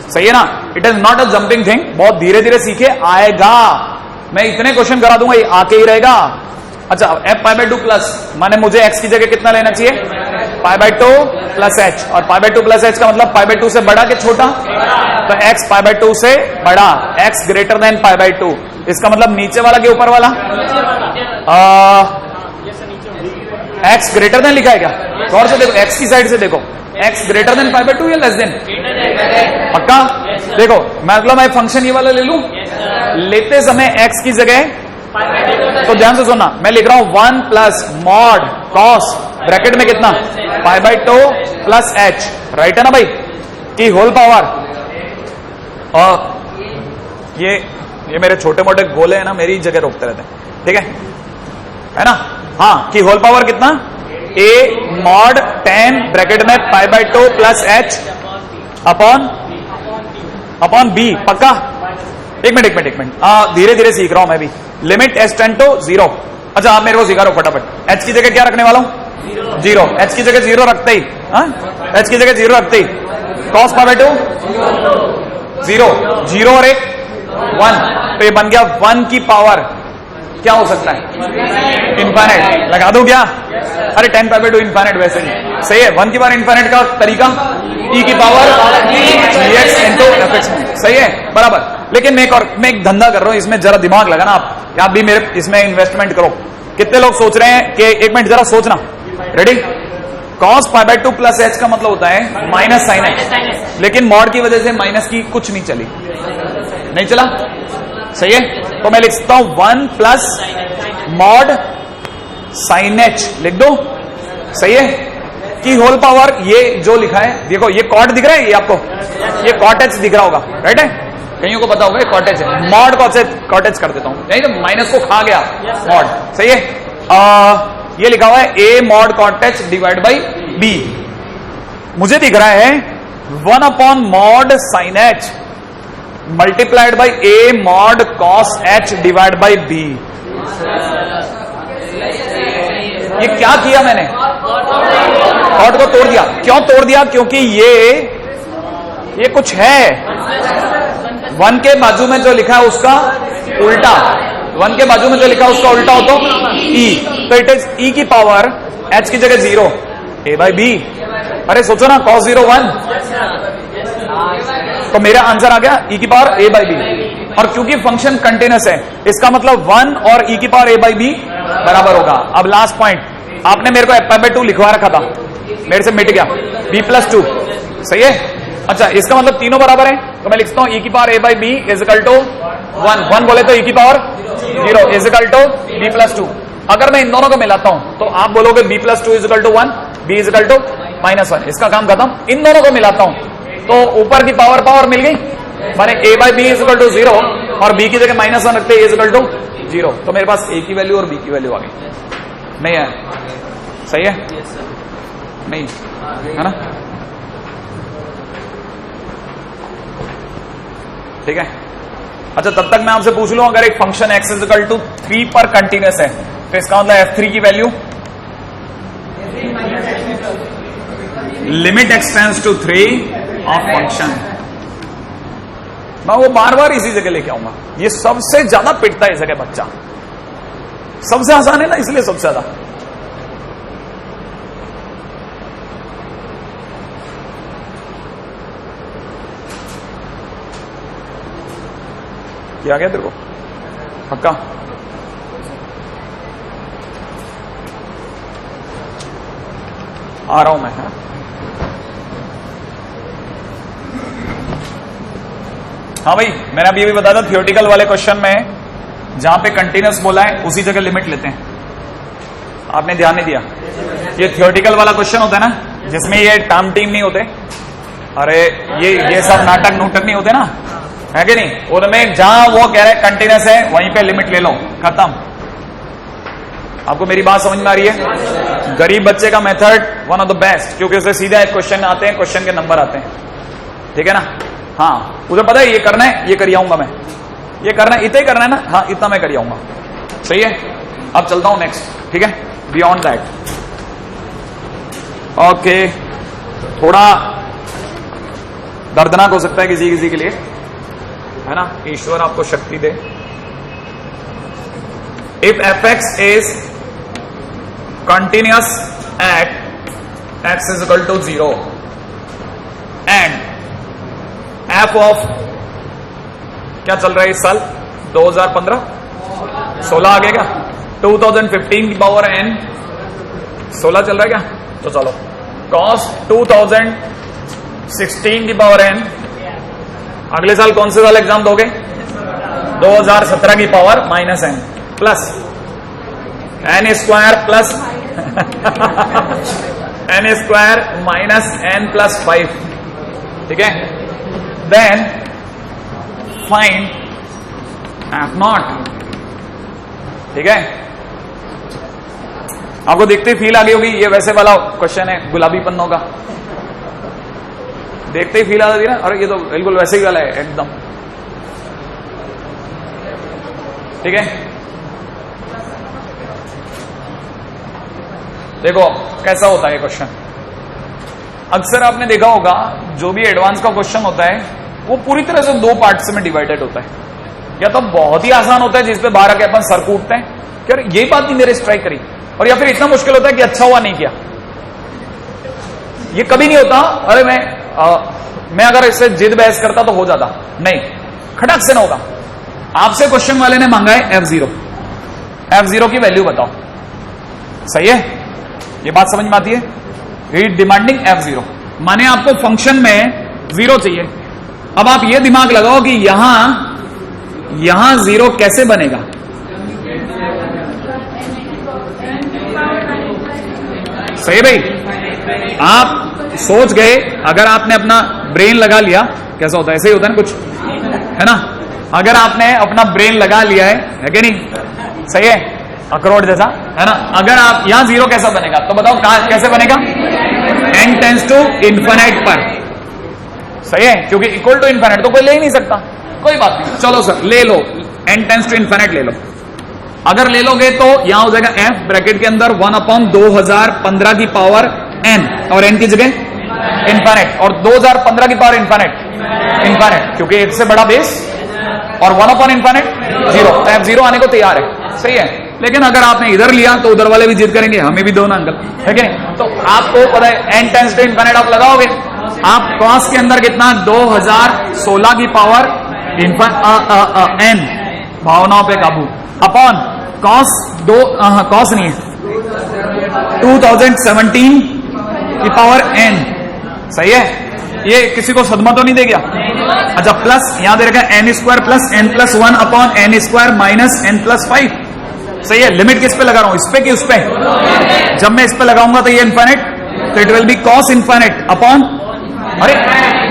सही है ना? It is not a jumping thing, बहुत धीरे धीरे सीखे, आएगा। मैं इतने क्वेश्चन करा दूंगा, ये आके ही रहेगा। अच्छा, f π/2 प्लस माने मुझे x की जगह कितना लेना चाहिए? π/2 प्लस h, और π/2 प्लस h का मतलब π/2 से बड़ा कि छोटा? तो x π/2 से बड़ा, x ग्रेटर देन π/2। इसका मतलब नीचे वाला कि ऊपर वाला? x ग्रेटर देन लिखा है क्या? गौर से देखो, x की साइड से देखो, x ग्रेटर देन π/2 या लेस देन? पक्का? देखो मतलब मैं फंक्शन ये वाला ले लूं, लेते समय x की जगह, तो ध्यान से सुनना, मैं लिख रहा हूं 1 प्लस मॉड कॉस ब्रैकेट में कितना? π/2 प्लस h, राइट है ना भाई? की होल पावर। और ये मेरे छोटे मोटे गोले हैं ना, मेरी जगह रोकते रहते हैं, ठीक है ना? हाँ, की होल पावर कितना? a मॉड 10 ब्रैकेट में π/2 प्लस h अपॉन b। पक्का? एक मिनट, धीरे धीरे सीख रहा हूं मैं भी। Limit s tend to 0। अच्छा, आप मेरे को सिखा रहे हो फटाफट। h की जगह क्या रखने वाला हूं? 0। h की जगह 0 रखते ही, h की जगह 0 रखते ही cos π/2 0 और 1 1, तो ये बन गया 1 की पावर क्या हो सकता है? इनफाइनाइट। लगा दो क्या? अरे 10 π/2 इनफाइनाइट वैसे ही सही है। 1 की पावर इनफाइनाइट का तरीका e की पावर dx into fx, सही है, बराबर। लेकिन मैं एक धंधा कर रहा हूं, इसमें जरा दिमाग लगाना आप भी मेरे इसमें इन्वेस्टमेंट करो। कितने लोग सोच रहे हैं कि, एक मिनट जरा सोचना, रेडी? cos π/2 प्लस h का मतलब होता है माइनस साइन h, लेकिन मॉड की वजह से माइनस की कुछ नहीं चली, नहीं चला, सही है? तो मैं लिख सकता हूं 1 प्लस मॉड साइन h, लिख दो, सही है? की होल पावर, ये जो लिखा है देखो, ये कॉट दिख रहा है, ये आपको ये कॉट h दिख रहा होगा, राइट है? कईयों को पता होगा ये कॉट h है। मॉड कॉट h कर देता हूं, नहीं तो माइनस को खा गया मॉड, सही है? ये लिखा हुआ है a mod cot h divide by b। मुझे दिख रहा है 1 upon mod sine h multiplied by a mod cos h divide by b। ये क्या किया मैंने? कॉट को तोड़ दिया। क्यों तोड़ दिया? क्योंकि ये कुछ है, 1 के बाजू में जो लिखा है उसका उल्टा, 1 के बाजू में जो लिखा है उसका उल्टा हो तो e, तो इट इज e की पावर h की जगह 0 a बाई b। अरे सोचो ना, cos 0 1, तो मेरा आंसर आ गया e की पावर a बाई b। और क्योंकि फंक्शन कंटिन्यूस है, इसका मतलब 1 और e की पावर a बाई b बराबर होगा। अब लास्ट पॉइंट, आपने मेरे को f/2 लिखवा रखा था, मेरे से मिट गया, b+2, सही है? अच्छा, इसका मतलब तीनों बराबर है, तो मैं लिखता हूं e की power a by b is equal to 1 बोले तो e की power 0 is equal to b+2। अगर मैं इन दोनों को मिलाता हूं तो आप बोलोगे b+2 is equal to 1, b is equal to -1। इसका काम खत्म। इन दोनों को मिलाता हूं तो ऊपर की पावर मिल गई, माने a by b is equal to 0 और b की जगह -1 रखते a इज इक्वल टू 0, तो मेरे पास a की वैल्यू और b की वैल्यू आ गई। नहीं है? सही है? नहीं है ना? ठीक है। अच्छा, तब तक मैं आपसे पूछ लूं, अगर एक function x is equal to 3 पर कंटिन्यूस है तो इसका मतलब f3 की value limit x tends to 3 of function. मैं वो बार बार इसी जगह लेके आऊंगा, ये सबसे ज्यादा पिटता है इस जगह बच्चा, सबसे आसान है ना, इसलिए सबसे ज्यादा। ये आ गया तेरे को पक्का? आ रहा हूं मैं। हाँ भाई, मैंने अभी भी बताया था थियोरेटिकल वाले क्वेश्चन में जहां पे कंटिन्यूअस बोला है उसी जगह लिमिट लेते हैं। आपने ध्यान नहीं दिया? ये थियोरेटिकल वाला क्वेश्चन होता है ना, जिसमें ये टर्म टीम नहीं होते, अरे ये सब नाटक नूटक नहीं होते ना, है कि नहीं? उनमें जहां वो कह रहे कंटिन्यूअस है वहीं पे लिमिट ले लो, खत्म। आपको मेरी बात समझ में आ रही है? गरीब बच्चे का method one of the best, क्योंकि उससे सीधा क्वेश्चन आते हैं, क्वेश्चन के नंबर आते हैं, ठीक है ना? हाँ, उसे पता है ये करना है, ये कर आऊंगा मैं, ये करना है, इतना ही करना है ना, हाँ इतना मैं कर आऊंगा, सही है? अब चलता हूं नेक्स्ट, ठीक है? Beyond that, okay. थोड़ा दर्दनाक हो सकता है किसी किसी के लिए, है ना? ईश्वर आपको शक्ति दे। If fx is continuous at x is equal to 0 and f of क्या चल रहा है इस साल 2015 16 आ गया क्या? 2015 की पावर n 16 चल रहा है क्या? तो चलो cos 2016 की पावर n, अगले साल कौन से साल एग्जाम दोगे? 2017 की power minus n plus n square plus n square minus n plus 5, ठीक है? देन फाइंड f नॉट, ठीक है? आपको देखते ही फील आ गई होगी, ये वैसे वाला क्वेश्चन है गुलाबी पन्नों का, देखते ही फील आ जाती है ना, अरे ये तो बिल्कुल वैसे ही वाला है एकदम, ठीक है? देखो कैसा होता है ये क्वेश्चन। अक्सर आपने देखा होगा जो भी एडवांस का क्वेश्चन होता है वो पूरी तरह से दो पार्ट्स में डिवाइडेड होता है। या तो बहुत ही आसान होता है जिसपे 12 के अपन सर कूटते हैं कि अरे ये बात नहीं मेरे स्ट्राइक करी, और या फिर इतना मुश्किल होता है कि अच्छा हुआ नहीं किया। ये कभी नहीं होता अरे मैं अगर इससे जिद बहस करता तो हो जाता, नहीं, खटक से ना होगा। आपसे क्वेश्चन वाले ने मांगा है f0 की वैल्यू बताओ, सही है? ये बात समझ में आती है? रीड डिमांडिंग f0, माने आपको फंक्शन में 0 चाहिए। अब आप ये दिमाग लगाओ कि यहां 0 कैसे बनेगा। सही है भाई? आप सोच गए, अगर आपने अपना ब्रेन लगा लिया, कैसा होता है? ऐसे ही होता है ना कुछ, है ना? अगर आपने अपना ब्रेन लगा लिया है कि नहीं? सही है? अखरोट जैसा, है ना? अगर आप यहां 0 कैसा बनेगा तो बताओ कैसे बनेगा? n टेंस टू इन्फिनिट पर, सही है? क्योंकि इक्वल टू इन्फिनिट तो कोई ले ही नहीं सकता, कोई बात नहीं, चलो सर ले लो, n टेंस टू इन्फिनिट ले लो। अगर ले लोगे तो यहां हो जाएगा f ब्रैकेट के अंदर 1/2015 की पावर n, और n की जगह इन्फिनिट, और 2015 की पावर इन्फिनिट, क्योंकि एक से बड़ा बेस, और 1/इन्फिनिट 0, तो f0 आने को तैयार है, सही है? लेकिन अगर आपने इधर लिया तो उधर वाले भी जिद करेंगे, हमें भी दो ना अंकल, है कि नहीं? तो आपको पता है n टेंस टू इन्फिनिट आप लगाओगे, आप cos के अंदर कितना 2016 की पावर n, भावनाओं पे काबू, अपॉन cos cos नहीं है 2017 की पावर n, सही है? ये किसी को सदमा तो नहीं दे गया? अच्छा, प्लस यहां दे रखा है n square plus n plus 1 upon n square minus n plus 5, सही है? लिमिट किस पे लगा रहा हूं, इस पे कि उस पे? जब मैं इस पे लगाऊंगा तो ये इन्फिनिट, तो it will B cos infinite upon, अरे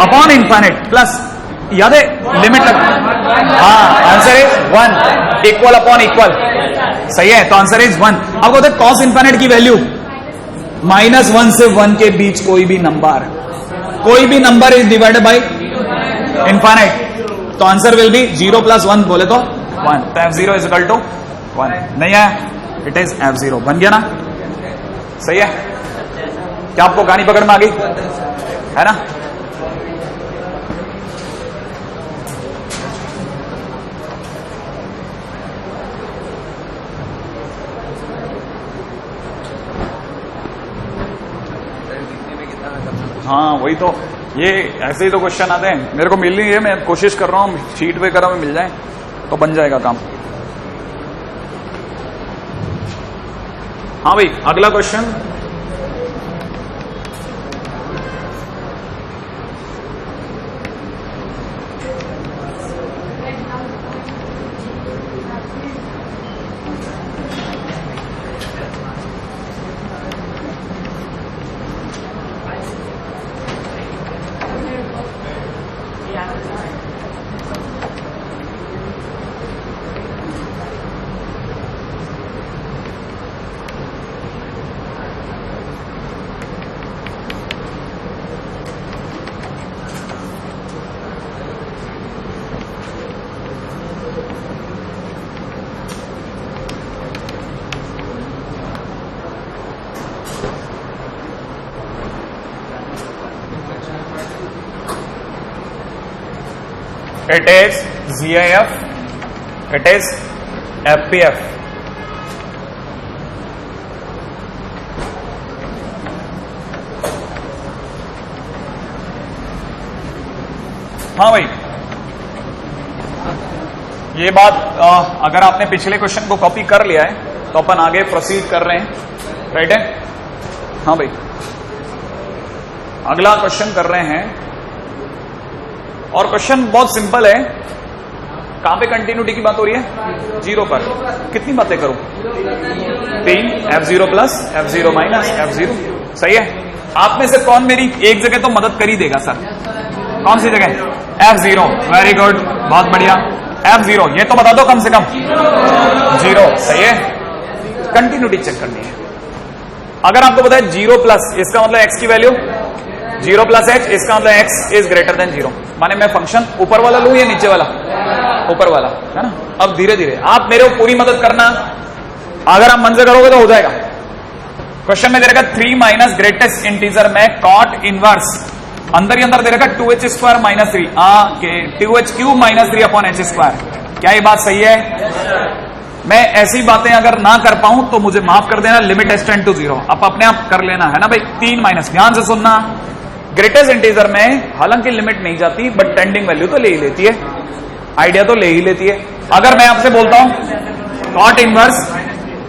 अपॉन इन्फिनिट प्लस, याद है लिमिट लगा, हाँ, answer is 1, equal upon equal, सही है? तो आंसर इज 1। अब होता है cos इन्फिनिट की वैल्यू -1 से 1 के बीच कोई भी number is divided by infinite, तो आंसर विल बी 0 + 1 बोले तो 1, तो f0 इज इक्वल टू 1। नहीं है, इट इज f0, बन गया ना? सही है? क्या आपको कहानी पकड़ में आ गई, है ना? हाँ वही तो, ये ऐसे ही तो क्वेश्चन आते हैं। मेरे को मिल नहीं है, मैं कोशिश कर रहा हूँ शीट पे करा में मिल जाए, तो बन जाएगा काम। हाँ भाई, अगला question. It is GIF, it is FPF. हाँ भाई, ये बात अगर आपने पिछले क्वेश्चन को कॉपी कर लिया है तो अपन आगे प्रोसीड कर रहे हैं, राइट है? हाँ भाई, अगला क्वेश्चन कर रहे हैं और क्वेश्चन बहुत सिंपल है। कहां पे कंटिन्यूटी की बात हो रही है? जीरो पर। कितनी बातें करूं? 3, F0 plus F0 minus F0। सही है। आप में से कौन मेरी एक जगह तो मदद कर ही देगा सर? कौन सी जगह? F0। वेरी गुड, बहुत बढ़िया। F0 ये तो बता दो कम से कम। 0। सही है। कंटिन्यूटी चेक करनी है। अगर आपको पता है 0 प्लस, इसका मतलब x की वैल्यू 0 प्लस h, इसका मतलब x इज ग्रेटर देन 0। माने मैं फंक्शन ऊपर वाला लूं या नीचे वाला? ऊपर वाला, है ना? अब धीरे धीरे आप मेरे को पूरी मदद करना, अगर आप मन से करोगे तो हो जाएगा। क्वेश्चन में दे रखा 3 माइनस ग्रेटेस्ट इंटीजर में कॉट इनवर्स, अंदर ही अंदर दे रखा 2h स्क्वायर माइनस 3, के 2h cube minus 3 upon h square. क्या ये बात सही है? मैं ऐसी बातें अगर ना कर पाऊं तो मुझे माफ कर देना, लिमिट एस टेंड टू 0। आप अपने आप कर लेना, है ना भाई? 3 माइनस, ध्यान से सुनना। ग्रेटेस्ट इंटीजर में हालांकि लिमिट नहीं जाती, बट टेंडिंग वैल्यू तो ले ही लेती है, आइडिया तो ले ही लेती है। अगर मैं आपसे बोलता हूं कॉट इनवर्स,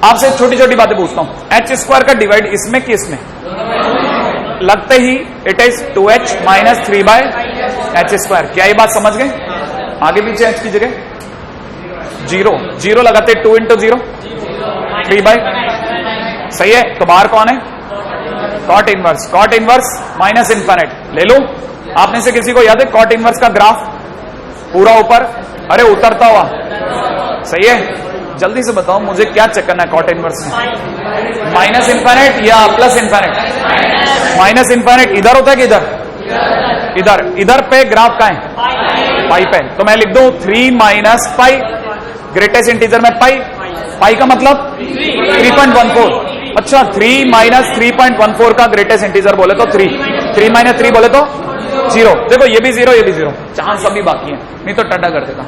आपसे छोटी छोटी बातें पूछता हूं, h स्क्वायर का डिवाइड इसमें कि इसमें? लगते ही it is 2h minus 3 by h square. क्या ये बात समझ गए? आगे पीछे h की जगह 0 लगाते 2 इंटू 0 3 बाय। सही है। तो बाहर कौन है? Cot inverse. Cot inverse minus infinite ले लो। आप में से किसी को याद है कॉट इनवर्स का ग्राफ? पूरा ऊपर, अरे उतरता हुआ। सही है। जल्दी से बताओ मुझे क्या चेक करना है कॉट इनवर्स में? माइनस इन्फिनिट या प्लस इन्फिनिट? माइनस इन्फिनिट इधर होता है कि इधर? इधर। इधर पे ग्राफ का है पाई पे, तो मैं लिख दूं 3 माइनस पाई, ग्रेटेस्ट इंटीजर में पाई का मतलब 3.14। अच्छा, 3 माइनस 3.14 का ग्रेटेस्ट इंटीजर बोले तो 3 माइनस 3 बोले तो 0। देखो ये भी 0, ये भी 0, चांस अभी बाकी है, नहीं तो टटा कर देता।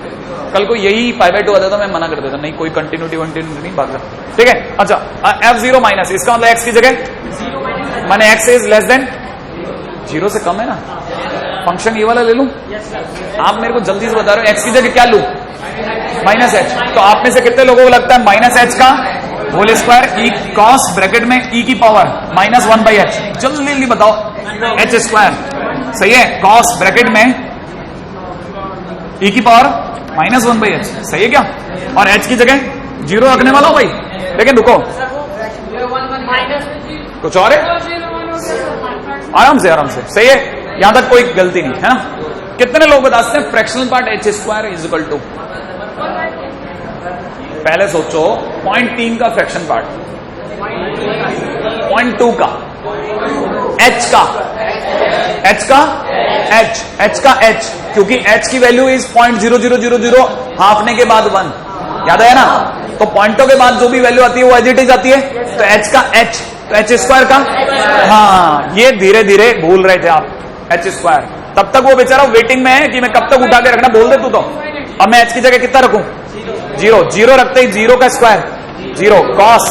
कल को यही π/2 आता था, मैं मना कर देता, नहीं कोई कंटिन्यूटी नहीं भाग रहा। ठीक है। अच्छा, F0 माइनस, इसका मतलब x की जगह माने x इज लेस देन 0 से कम है ना? फंक्शन ये वाला ले लूं? आप मेरे को जल्दी से बता रहे हो x की जगह क्या लूं? Minus h। तो आप में से कितने लोगों को लगता है माइनस h का whole square e cos bracket में e की पावर माइनस 1 बाई h? जल्दी जल्दी बताओ। h square. सही है। कॉस ब्रैकेट में e की पावर माइनस 1 बाई h। सही है क्या? और h की जगह 0 रखने वाला हो भाई। लेकिन रुको, कुछ और है? आराम से आराम से। सही है। यहां तक कोई गलती नहीं है ना? कितने लोग बता सकते हैं fractional part h square is equal to? पहले सोचो 0.3 का फ्रैक्शन पार्ट, 0.2 का, h का h, क्योंकि h की वैल्यू इज 0.0000 हाफने के बाद 1, याद है ना? तो पॉइंटों के बाद जो भी वैल्यू आती है वो एज इट इज आती है। तो h का h, तो h स्क्वायर का, हाँ ये धीरे धीरे भूल रहे थे आप, h स्क्वायर। तब तक वो बेचारा वेटिंग में है कि मैं कब तक उठा के रखना, बोल दे तू तो। अब मैं h की जगह कितना रखूं? 0 रखते ही 0 का स्क्वायर 0 कॉस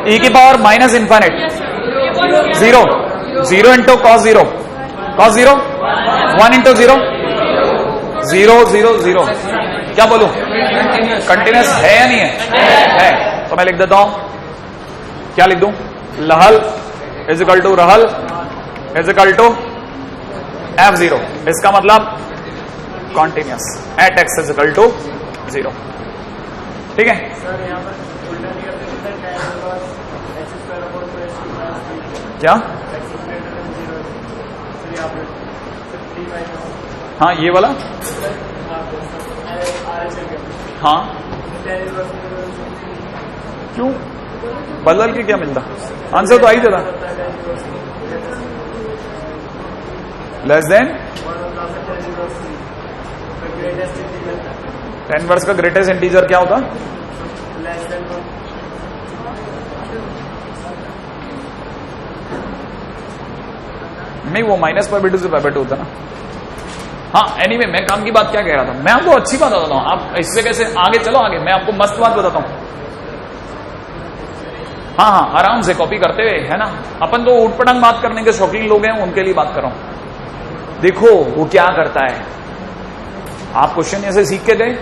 e की power minus infinite 0 into cos 0 1 into 0 0 0 0 क्या बोलूं? कंटिन्यूस है या नहीं है? तो मैं लिख देता हूं, क्या लिख दूं? लहल इज इक्वल टू रहल इज इक्वल टू F0। इसका मतलब continuous at x is equal to 0। ठीक है, क्या? हाँ ये वाला, हाँ क्यों बदल के क्या मिलता? आंसर तो आई देता, लेस देन 10 वर्स का ग्रेटेस्ट इंटीजर क्या होता? नहीं, वो माइनस π/2 से π/2 होता ना। हाँ एनीवे, मैं काम की बात क्या कह रहा था, मैं आपको अच्छी बात बताता हूं, आप इससे कैसे आगे चलो, आगे मैं आपको मस्त बात बताता हूं। हाँ हाँ आराम से कॉपी करते हुए, है ना, अपन तो उठपटांग बात करने के शौकीन लोग हैं, उनके लिए बात कर रहा हूं। देखो वो क्या करता है, आप क्वेश्चन ऐसे सीख के गए,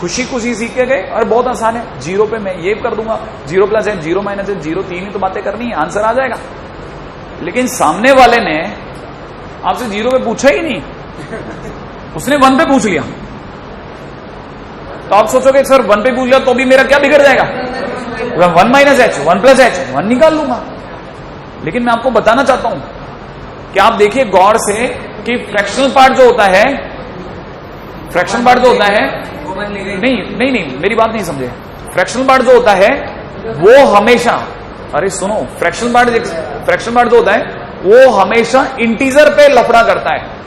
खुशी खुशी सीख के गए, और बहुत आसान है, 0 पे मैं ये कर दूंगा, 0 + है 0 - है 0, 3 ही तो बातें करनी है, आंसर आ जाएगा। लेकिन सामने वाले ने आपसे 0 पे पूछा ही नहीं, उसने 1 पे पूछ लिया, तो आप सोचोगे सर 1 पे पूछ लिया तो भी मेरा क्या बिगड़ जाएगा? 1 - h 1 + h 1 निकाल लूंगा। लेकिन मैं आपको बताना चाहता हूं कि आप देखिए गौर से कि फ्रैक्शनल पार्ट जो होता है, फ्रैक्शनल पार्ट जो होता है, नहीं मेरी बात नहीं समझे, फ्रैक्शनल पार्ट जो होता है वो हमेशा, अरे सुनो, फ्रैक्शनल पार्ट जो होता है वो हमेशा इंटीजर पे लफड़ा करता है।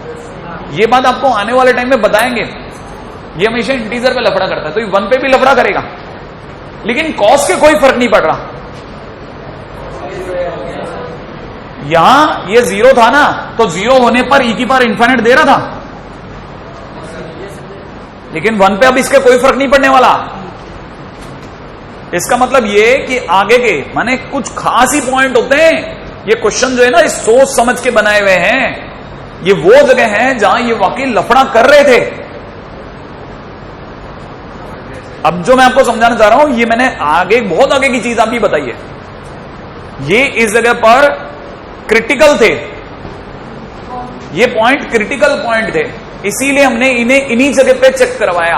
ये बात आपको आने वाले टाइम में बताएंगे, ये हमेशा इंटीजर पे लफड़ा करता है, तो ये 1 पे भी लफड़ा करेगा, लेकिन कॉस के कोई फर्क नहीं पड़ रहा। यहां ये 0 था ना, तो 0 होने पर e∞ दे रहा था, लेकिन 1 पे अब इसके कोई फर्क नहीं पड़ने वाला। इसका मतलब ये कि आगे के माने कुछ खास ही पॉइंट होते हैं। ये क्वेश्चन जो है ना, ये सोच समझ के बनाए हुए हैं, ये वो जगह है जहां ये वाकई लफड़ा कर रहे थे। अब जो मैं आपको समझाना चाह रहा हूं, ये मैंने आगे बहुत आगे की चीज आपकी बताई है, ये इस जगह पर क्रिटिकल थे, ये पॉइंट क्रिटिकल पॉइंट थे, इसीलिए हमने इन्हें इन्हीं जगह पे चेक करवाया।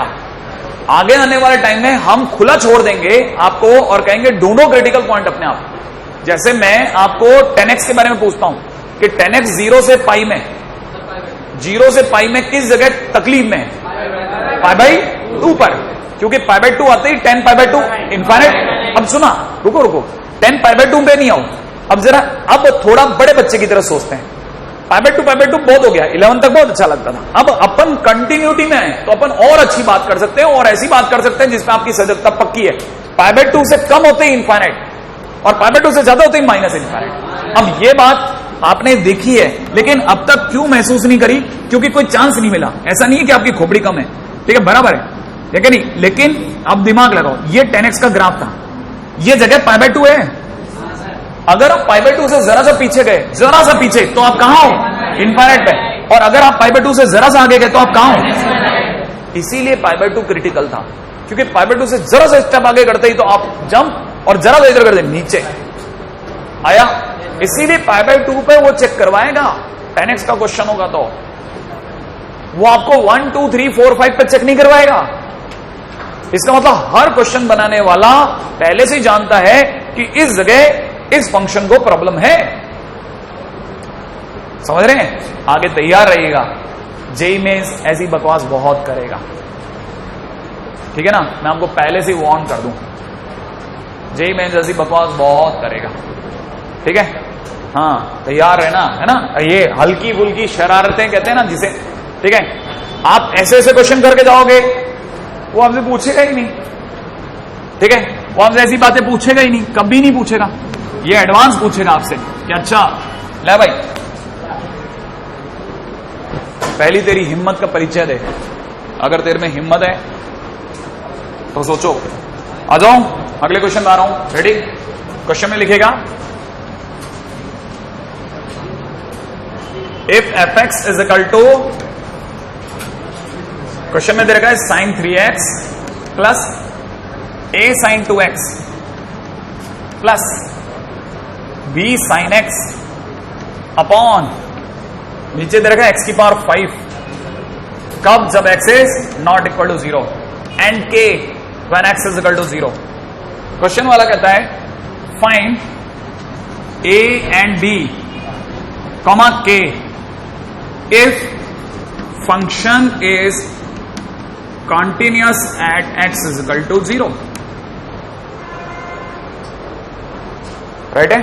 आगे आने वाले टाइम में हम खुला छोड़ देंगे आपको और कहेंगे ढूंढो क्रिटिकल पॉइंट अपने आप। जैसे मैं आपको 10x के बारे में पूछता हूं कि 10x 0 से π में, 0 से π में किस जगह तकलीफ में? π/2 पर, क्योंकि π/2 आते ही 10 π/2 इनफाइनाइट। अब सुना, रुको 10 π/2 पे नहीं आओ, अब जरा अब थोड़ा बड़े बच्चे की तरह सोचते हैं। π/2 बहुत हो गया, 11 तक बहुत अच्छा लगता था, अब अपन कंटिन्यूटी में आए तो अपन और अच्छी बात कर सकते हैं और ऐसी बात कर सकते हैं जिसमें आपकी सजगता पक्की है। π/2 से कम होते ही इनफाइनाइट और π/2 से ज्यादा होते ही -इनफाइनाइट। अब ये बात आपने देखी है, लेकिन अब तक क्यों महसूस नहीं करी? क्योंकि कोई चांस नहीं मिला। ऐसा नहीं है कि आपकी खोपड़ी कम है, ठीक है, बराबर है, ठीक है नहीं, लेकिन अब दिमाग लगाओ, ये 10x का ग्राफ था, ये जगह π/2 है। अगर आप π/2 से जरा सा पीछे गए, जरा सा पीछे, तो आप कहां हो? इनफाइनाइट पे। और अगर आप π/2 से जरा सा आगे गए तो आप कहां हो? इसीलिए π/2 क्रिटिकल था, क्योंकि π/2 से जरा सा स्टेप आगे करते ही तो आप जंप और जरा सा इधर कर दे नीचे आया। इसीलिए π/2 पे वो चेक करवाएगा। 10x का क्वेश्चन होगा तो वो आपको 1 2 3 4 5 पे चेक नहीं करवाएगा। इसका मतलब हर क्वेश्चन बनाने वाला पहले से ही जानता है कि इस जगह इस फंक्शन को प्रॉब्लम है। समझ रहे हैं? आगे तैयार रहिएगा, जेईई मेंस ऐसी बकवास बहुत करेगा, ठीक है ना, मैं आपको पहले से वार्न कर दूं, जेईई मेंस ऐसी बकवास बहुत करेगा, ठीक है। हाँ तैयार रहना, है ना, ये हल्की फुल्की शरारतें कहते हैं ना जिसे, ठीक है। आप ऐसे ऐसे क्वेश्चन करके जाओगे, वो आपसे पूछेगा ही नहीं, ठीक है, वो आपसे ऐसी बातें पूछेगा ही नहीं, कभी नहीं पूछेगा, ये एडवांस पूछेगा आपसे कि अच्छा ले भाई पहली तेरी हिम्मत का परिचय दे। अगर तेरे में हिम्मत है तो सोचो, आ जाओ अगले क्वेश्चन में आ रहा हूं, रेडी? क्वेश्चन में लिखेगा if fx is equal to question में दे रखा है sin 3x plus a sin 2x plus b sin x upon नीचे दे रखा है x की पावर 5 कब, जब x is not equal to 0 and k when x is equal to 0। Question वाला कहता है find a and b comma k if function is continuous at x is equal to 0। Right है?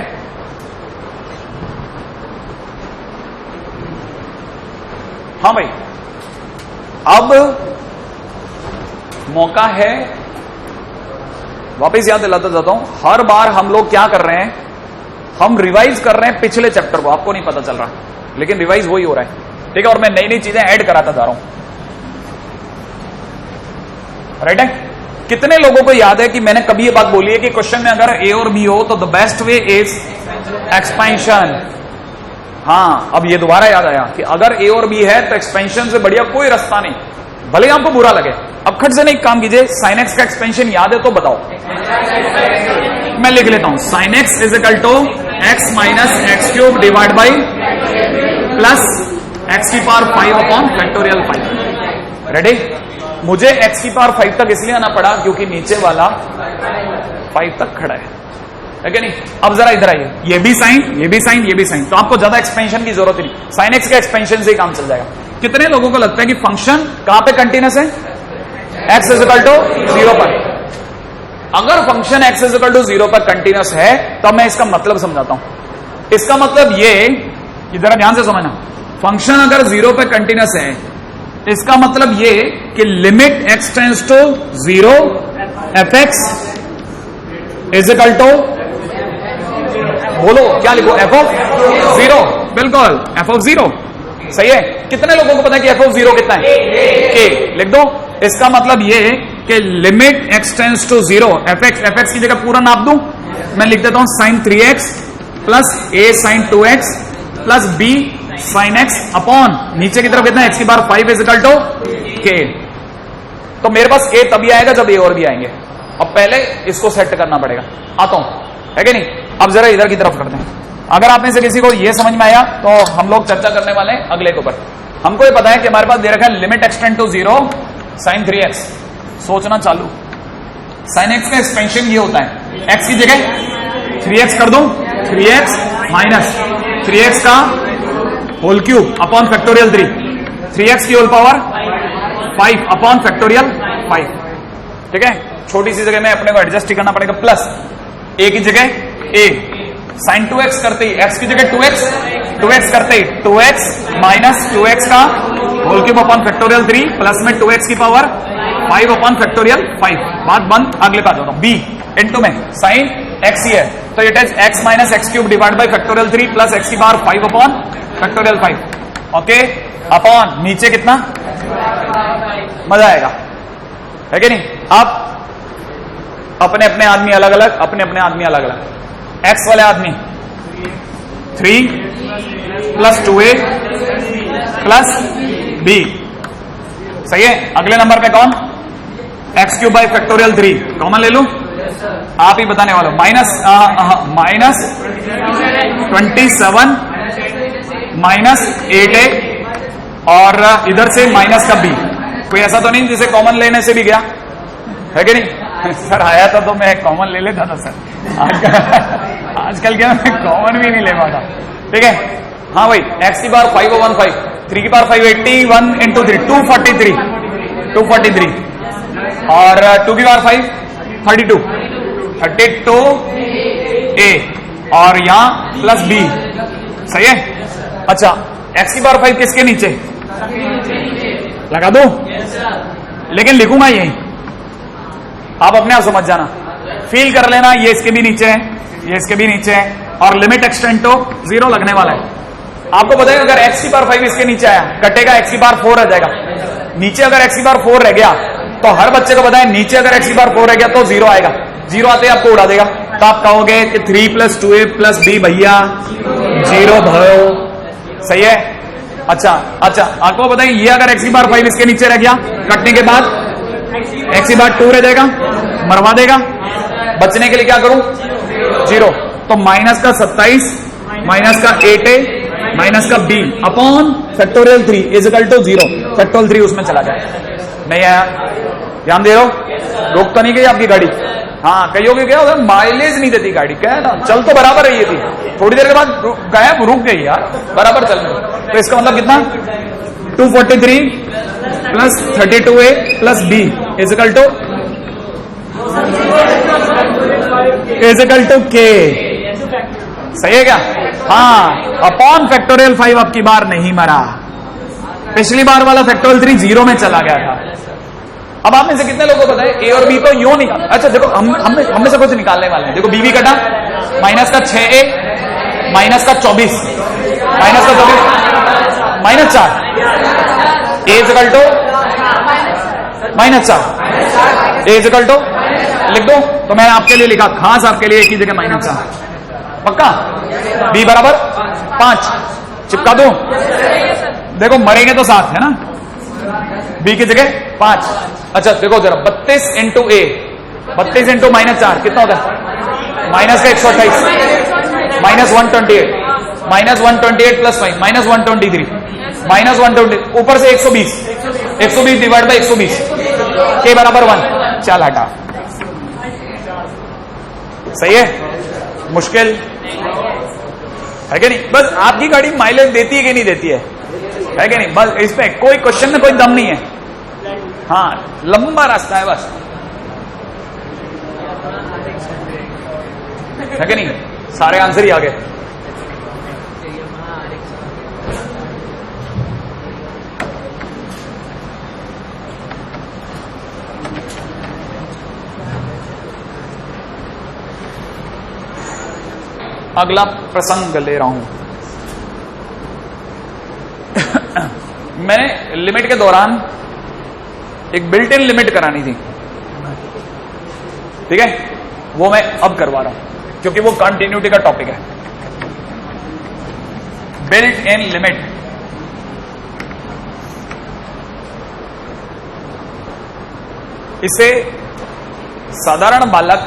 हाँ भाई, अब मौका है, वापस याद दिलाता जाता हूं, हर बार हम लोग क्या कर रहे हैं, हम रिवाइज कर रहे हैं पिछले चैप्टर को, आपको नहीं पता चल रहा, लेकिन रिवाइज वही हो रहा है, ठीक है, और मैं नई नई चीजें ऐड कराता जा रहा हूं। राइट है? कितने लोगों को याद है कि मैंने कभी ये बात बोली है कि क्वेश्चन में अगर ए और बी हो तो the best way is expansion. हाँ, अब ये दोबारा याद आया कि अगर ए और बी है तो एक्सपेंशन से बढ़िया कोई रास्ता नहीं, भले आपको बुरा लगे। अब खट से नहीं, काम कीजिए, साइन एक्स का एक्सपेंशन याद है तो बताओ, मैं लिख लेता हूं, sine x is equal to x minus x cube divide by plus x की पावर 5 अपॉन फैक्टोरियल 5। रेडी? मुझे एक्स की पावर 5 तक इसलिए आना पड़ा क्योंकि नीचे वाला 5 तक खड़ा है कि नहीं? अब जरा इधर आइए, ये भी साइन, ये भी साइन, ये भी साइन, तो आपको ज्यादा एक्सपेंशन की जरूरत नहीं, साइन एक्स के एक्सपेंशन से ही काम चल जाएगा। कितने लोगों को लगता है कि फंक्शन कहां पे कंटिन्यूस है? एक्स इज इक्वल टू 0 पर। अगर function x is equal to 0 पर कंटिन्यूस है तो मैं इसका मतलब समझाता हूं। इसका मतलब ये, जरा ध्यान से समझना, फंक्शन अगर 0 पर कंटिन्यूस है, इसका मतलब ये कि limit x tends to 0 f x is equal to, बोलो क्या लिखो, एफ ऑफ 0। बिल्कुल, एफ ऑफ 0 सही है। कितने लोगों को पता है कि एफ ऑफ 0 कितना है? के लिख दो। इसका मतलब ये कि limit x tends to 0 f x की जगह पूरा नाप दूं, मैं लिख देता हूं sine 3x plus a sine 2x plus b sine x upon नीचे की तरफ कितना है, x की power 5 is equal to k। तो मेरे पास a तभी आएगा जब a और b आएंगे। अब पहले इसको सेट करना पड़ेगा, आता हूं, है कि नहीं? अब जरा इधर की तरफ करते हैं। अगर आप में से किसी को यह समझ में आया तो हम लोग चर्चा करने वाले हैं अगले के ऊपर। हमको ये पता है कि हमारे पास दे रखा है limit x tends to 0 sign 3x। सोचना चालू, साइन x का एक्सपेंशन ये होता है, x की जगह 3x कर दूं, 3x माइनस 3x का whole cube upon factorial 3x की होल पावर 5 अपॉन फैक्टोरियल 5। ठीक है, छोटी सी जगह में अपने को एडजस्ट ही करना पड़ेगा, प्लस a की जगह a साइन 2x करते ही, x की जगह 2x करते ही 2x माइनस 2x का whole cube upon factorial 3 plus में 2x की पावर 5 अपॉन फैक्टोरियल 5। बात बंद, अगले पास जाता हूं, b इनटू में साइन x ही है तो it is x minus x cube divide by factorial 3 plus x की power 5 upon factorial 5। Okay, upon नीचे कितना, मजा आएगा, है कि नहीं? आप अपने अपने आदमी अलग अलग, अपने अपने आदमी अलग अलग। x वाले आदमी 3 प्लस 2a प्लस b, सही है। अगले नंबर पे कौन, x cube by factorial 3 common ले लूं, आप ही बताने वाले, माइनस 27 माइनस 8a और इधर से माइनस का b। कोई ऐसा तो नहीं जिसे कॉमन लेने से भी गया, है कि नहीं? सर आया था तो मैं कॉमन ले लेता था सर, आजकल क्या मैं कॉमन भी नहीं ले पाता। ठीक है, हाँ भाई, एक्स की पावर 515, 3 की पावर 581 इंटू 3 243 और 2 की पावर 5 32 a और यहां प्लस b, सही है। अच्छा, एक्स की पावर 5 किसके नीचे लगा दो, लेकिन लिखूंगा यही, आप अपने आप समझ जाना, फील कर लेना, ये इसके भी नीचे है, ये इसके भी नीचे है, और लिमिट एक्सटेंड टू 0 लगने वाला है। आपको पता है अगर x की पावर 5 इसके नीचे आया, कटेगा, x की पावर 4 रह जाएगा। नीचे अगर x की पावर 4 रह गया तो हर बच्चे को पता है नीचे अगर x की पावर 4 रह गया तो 0 आएगा, 0 आते ही आपको उड़ा देगा। तो आप कहोगे कि 3 प्लस 2a प्लस b भैया 0 भयो, सही है। अच्छा आपको बताइए, ये अगर एक्स की बार 5 इसके नीचे रह गया, कटने के बाद एक्स की बार 2 रह जाएगा, मरवा देगा। बचने के लिए क्या करूं? 0। तो माइनस का 27 माइनस का 8a माइनस का b upon factorial 3 is equal to 0। Factorial 3 उसमें चला जाए। नहीं आया? ध्यान दे रहे हो? रोक तो नहीं गई आपकी गाड़ी? हाँ, कईयों की क्या होता है, माइलेज नहीं देती गाड़ी। क्या है ना, चल तो बराबर रही थी, थोड़ी देर के बाद गायब, रुक गई यार, बराबर चल रही। तो इसका मतलब कितना? 243 plus 32a plus b is equal to k। सही है क्या? हाँ, अपॉन फैक्टोरियल 5 आपकी बार नहीं मरा। पिछली बार वाला फैक्टोरियल 3 0 में चला गया था। अब आप में से कितने लोगों को पता है ए और बी को यूं निकाल? अच्छा देखो, हम में से कुछ निकालने वाले हैं। देखो बी भी कटा, माइनस का 6a माइनस का 24 माइनस का 24 minus 4 a equal to minus 4 a equal to लिख दो। तो मैंने आपके लिए लिखा, खास आपके लिए एक ही जगह माइनस 4। पक्का? बी बराबर 5 चिपका दो। देखो मरेंगे तो 7 है ना, बी की जगह 5। अच्छा देखो जरा, 32 इंटू ए, 32 इंटू माइनस 4 कितना होता है? माइनस का 128 minus 128 minus 128 plus 5 minus 123 minus 120 ऊपर से 120 डिवाइड बाई 120 के बराबर 1। चल हटा। सही है? मुश्किल है कि नहीं? बस आपकी गाड़ी माइलेज देती है कि नहीं देती है कि नहीं? बस इस पे कोई क्वेश्चन में कोई दम नहीं है। हाँ, लंबा रास्ता है बस, है कि नहीं? सारे आंसर ही आ गए। अगला प्रसंग ले रहा हूं। मैंने लिमिट के दौरान एक बिल्ट इन लिमिट करानी थी, ठीक है? वो मैं अब करवा रहा हूं क्योंकि वो कंटिन्यूटी का टॉपिक है। बिल्ट इन लिमिट, इसे साधारण बालक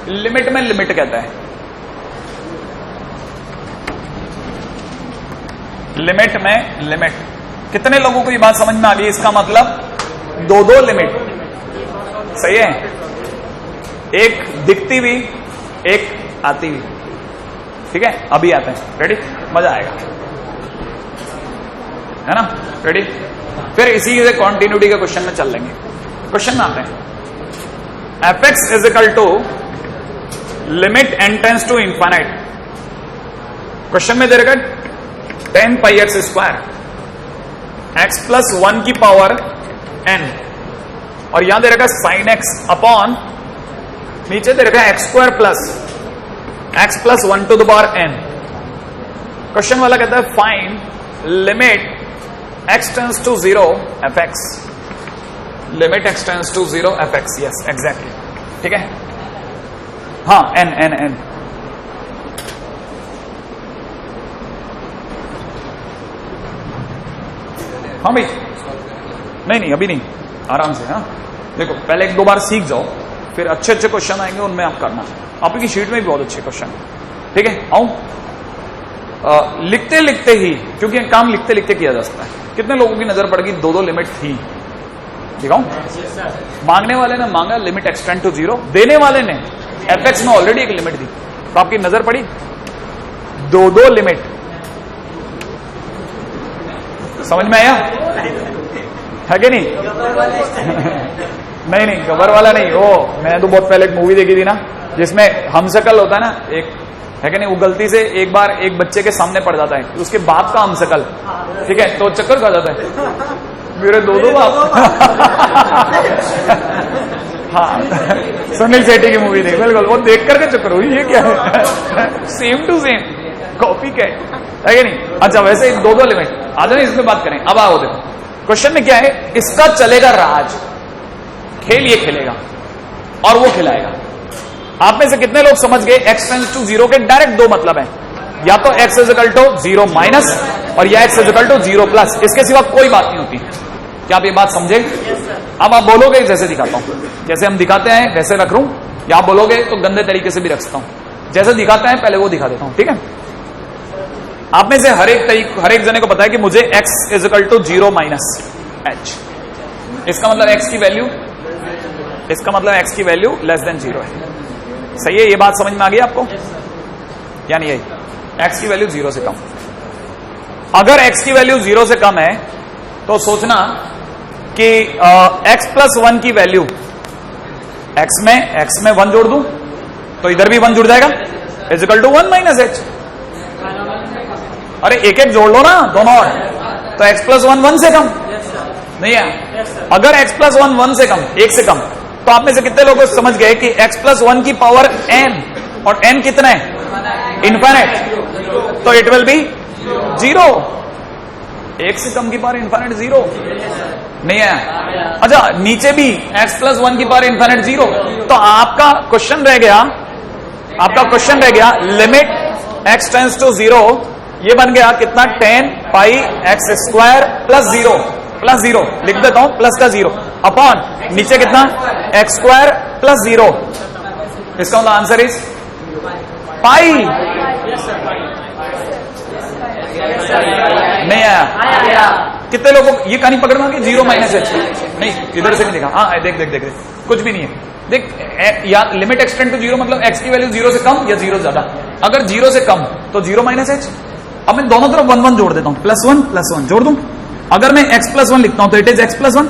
लिमिट में लिमिट कहता है। लिमिट में लिमिट। कितने लोगों को ये बात समझ में आ गई? इसका मतलब दो लिमिट। सही है? एक दिखती हुई, एक आती हुई। ठीक है? अभी आते हैं। रेडी? मजा आएगा, है ना? रेडी? फिर इसी से कॉन्टिन्यूटी के क्वेश्चन में चल लेंगे। क्वेश्चन में आते हैं। F x is equal to limit n tends to infinite. Question में दे रखा 10 pi x square x plus 1 की पावर n, और यहां दे रखा साइन एक्स अपॉन, नीचे दे रखा x square plus 1 to the power n। Question वाला कहता है find limit x tends to 0 f x. Limit x tends to 0 f x. Yes exactly, ठीक है? हाँ, n। हाँ भाई, नहीं अभी नहीं, आराम से। हाँ देखो, पहले 1-2 बार सीख जाओ, फिर अच्छे क्वेश्चन आएंगे, उनमें आप करना। आपकी शीट में भी बहुत अच्छे क्वेश्चन, ठीक है? आऊं लिखते लिखते ही, क्योंकि काम लिखते लिखते किया जा सकता है। कितने लोगों की नजर पड़ गई 2 लिमिट थी? दिखाऊं? मांगने वाले ने मांगा लिमिट एक्सटेंड टू 0, देने वाले ने एफ एक्स में ऑलरेडी एक लिमिट दी, तो आपकी नजर पड़ी 2 लिमिट। समझ में आया है कि नहीं? नहीं गबर वाला नहीं। वो मैंने तो बहुत पहले एक मूवी देखी थी ना, जिसमें हमशक्ल होता है ना एक, है कि नहीं? वो गलती से एक बार एक बच्चे के सामने पड़ जाता है, उसके बाप का हमशक्ल, ठीक है? तो चक्कर खा जाता है, मेरे 2 बाप। हाँ, सुनील शेट्टी की मूवी थी, बिल्कुल। वो देख करके चक्कर हुई, ये क्या है? Same to same copy cat, है कि नहीं? अच्छा, वैसे 2 लिमिट आ जाए, इसमें बात करें। अब आओ देखो, क्वेश्चन में क्या है? इसका चलेगा राज, खेल ये खेलेगा और वो खिलाएगा। आप में से कितने लोग समझ गए एक्स टेंस टू 0 के डायरेक्ट 2 मतलब है? या तो x is equal to 0 minus और या x is equal to 0 plus, इसके सिवा कोई बात नहीं होती। क्या आप ये बात समझे? अब आप बोलोगे जैसे दिखाता हूं, जैसे हम दिखाते हैं वैसे रख रहा हूं, या आप बोलोगे तो गंदे तरीके से भी रख सकता हूं। जैसे दिखाते हैं पहले वो दिखा देता हूं, ठीक है? आप में से हर एक जने को पता है कि मुझे x is equal to 0 minus h, इसका मतलब x की वैल्यू, इसका मतलब x की वैल्यू लेस देन 0 है। सही है? ये बात समझ में आ गई आपको? यानी यही x की वैल्यू 0 से कम। अगर x की वैल्यू 0 से कम है तो सोचना कि x प्लस 1 की वैल्यू, x में 1 जोड़ दूं तो इधर भी 1 जुड़ जाएगा, is equal to 1 minus h। अरे एक एक जोड़ लो ना दोनों, और तो x प्लस 1 1 से कम नहीं है। अगर x प्लस 1 1 से कम, 1 से कम, तो आप में से कितने लोग समझ गए कि x प्लस 1 की पावर n, और n कितना है? इनफाइनाइट, तो इट विल बी 0। 1 से कम की पावर इनफाइनाइट 0 नहीं है। अच्छा, नीचे भी x प्लस 1 की पावर इनफाइनाइट 0, तो आपका क्वेश्चन रह गया लिमिट x टेंड्स टू 0, ये बन गया कितना? 10 पाई x स्क्वायर प्लस 0 लिख देता हूं, प्लस का 0 अपॉन नीचे कितना? x square plus 0। इसका मतलब आंसर इज पाई। नहीं आया? कितने लोगों को ये कहानी पकड़ना कि 0 माइनस h? नहीं, इधर से नहीं देखा। हाँ देख कुछ भी नहीं है। देख, या लिमिट एक्सटेंड टू 0 मतलब x की वैल्यू 0 से कम या 0 ज्यादा। अगर 0 से कम तो 0 माइनस h। अब मैं दोनों तरफ 1 1 जोड़ देता हूं, प्लस 1 जोड़ दूं। अगर मैं x प्लस 1 लिखता हूं तो इट इज x प्लस 1,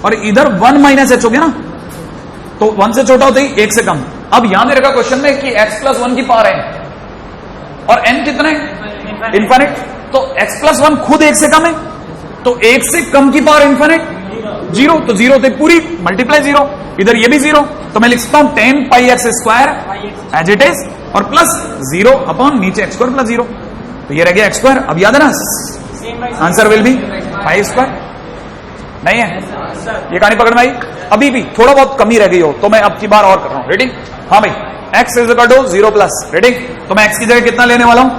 और इधर 1 माइनस h हो गया ना, तो 1 से छोटा होता ही 1 से कम। अब यहां दे रखा क्वेश्चन में कि x प्लस 1 की पावर n, और n कितना है? इनफाइनाइट। तो x प्लस 1 खुद 1 से कम है, तो 1 से कम की पावर इनफाइनाइट 0, तो 0 होते पूरी मल्टीप्लाई 0, इधर ये भी 0, तो मैं लिख सकता हूं 10 pi x square as it is, और प्लस 0 अपॉन नीचे x स्क्वायर प्लस 0, तो ये रह गया x स्क्वायर। अब याद है ना, आंसर विल बी 5 स्क्वायर। नहीं है? ये कहानी पकड़ में आई? अभी भी थोड़ा बहुत कमी रह गई हो तो मैं अब की बार और कर रहा हूं। रेडी? हाँ भाई, x is equal to 0 plus, ready? तो मैं x की जगह कितना लेने वाला हूं?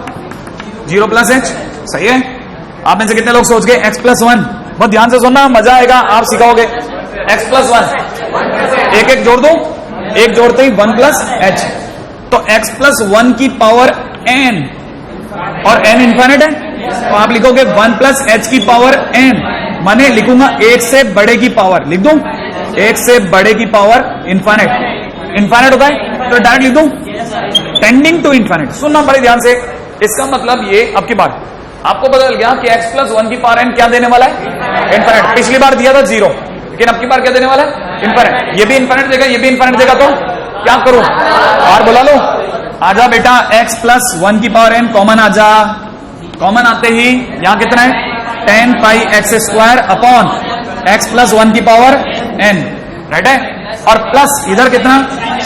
0 प्लस h। सही है? आप में से कितने लोग सोच गए x प्लस 1? बहुत ध्यान से सुनना, मजा आएगा, आप सिखाओगे। x प्लस 1 एक जोड़ दो, एक जोड़ते ही 1 प्लस h, तो x प्लस 1 की पावर n, और n इनफाइनाइट है, तो आप लिखोगे 1 प्लस h की पावर n, माने लिखूंगा 1 से बड़े की पावर, लिख दूं 1 से बड़े की पावर इनफाइनाइट होता है, तो डायरेक्ट लिख दूं टेंडिंग टू इनफाइनाइट। सुनना बड़े ध्यान से, इसका मतलब ये, अब की बार आपको पता चल गया कि x प्लस 1 की पावर n क्या देने वाला है? इनफाइनाइट। पिछली बार दिया था 0, लेकिन अब की बार क्या देने वाला है? इनफाइनाइट। ये भी इनफाइनाइट देगा, ये भी इनफाइनाइट देगा, तो क्या करूं? और बुला लो, आजा बेटा, x प्लस 1 की पावर n कॉमन आजा। कॉमन आते ही यहां कितना है? 10 pi x square upon x plus 1 की पावर n, राइट है? और प्लस इधर कितना?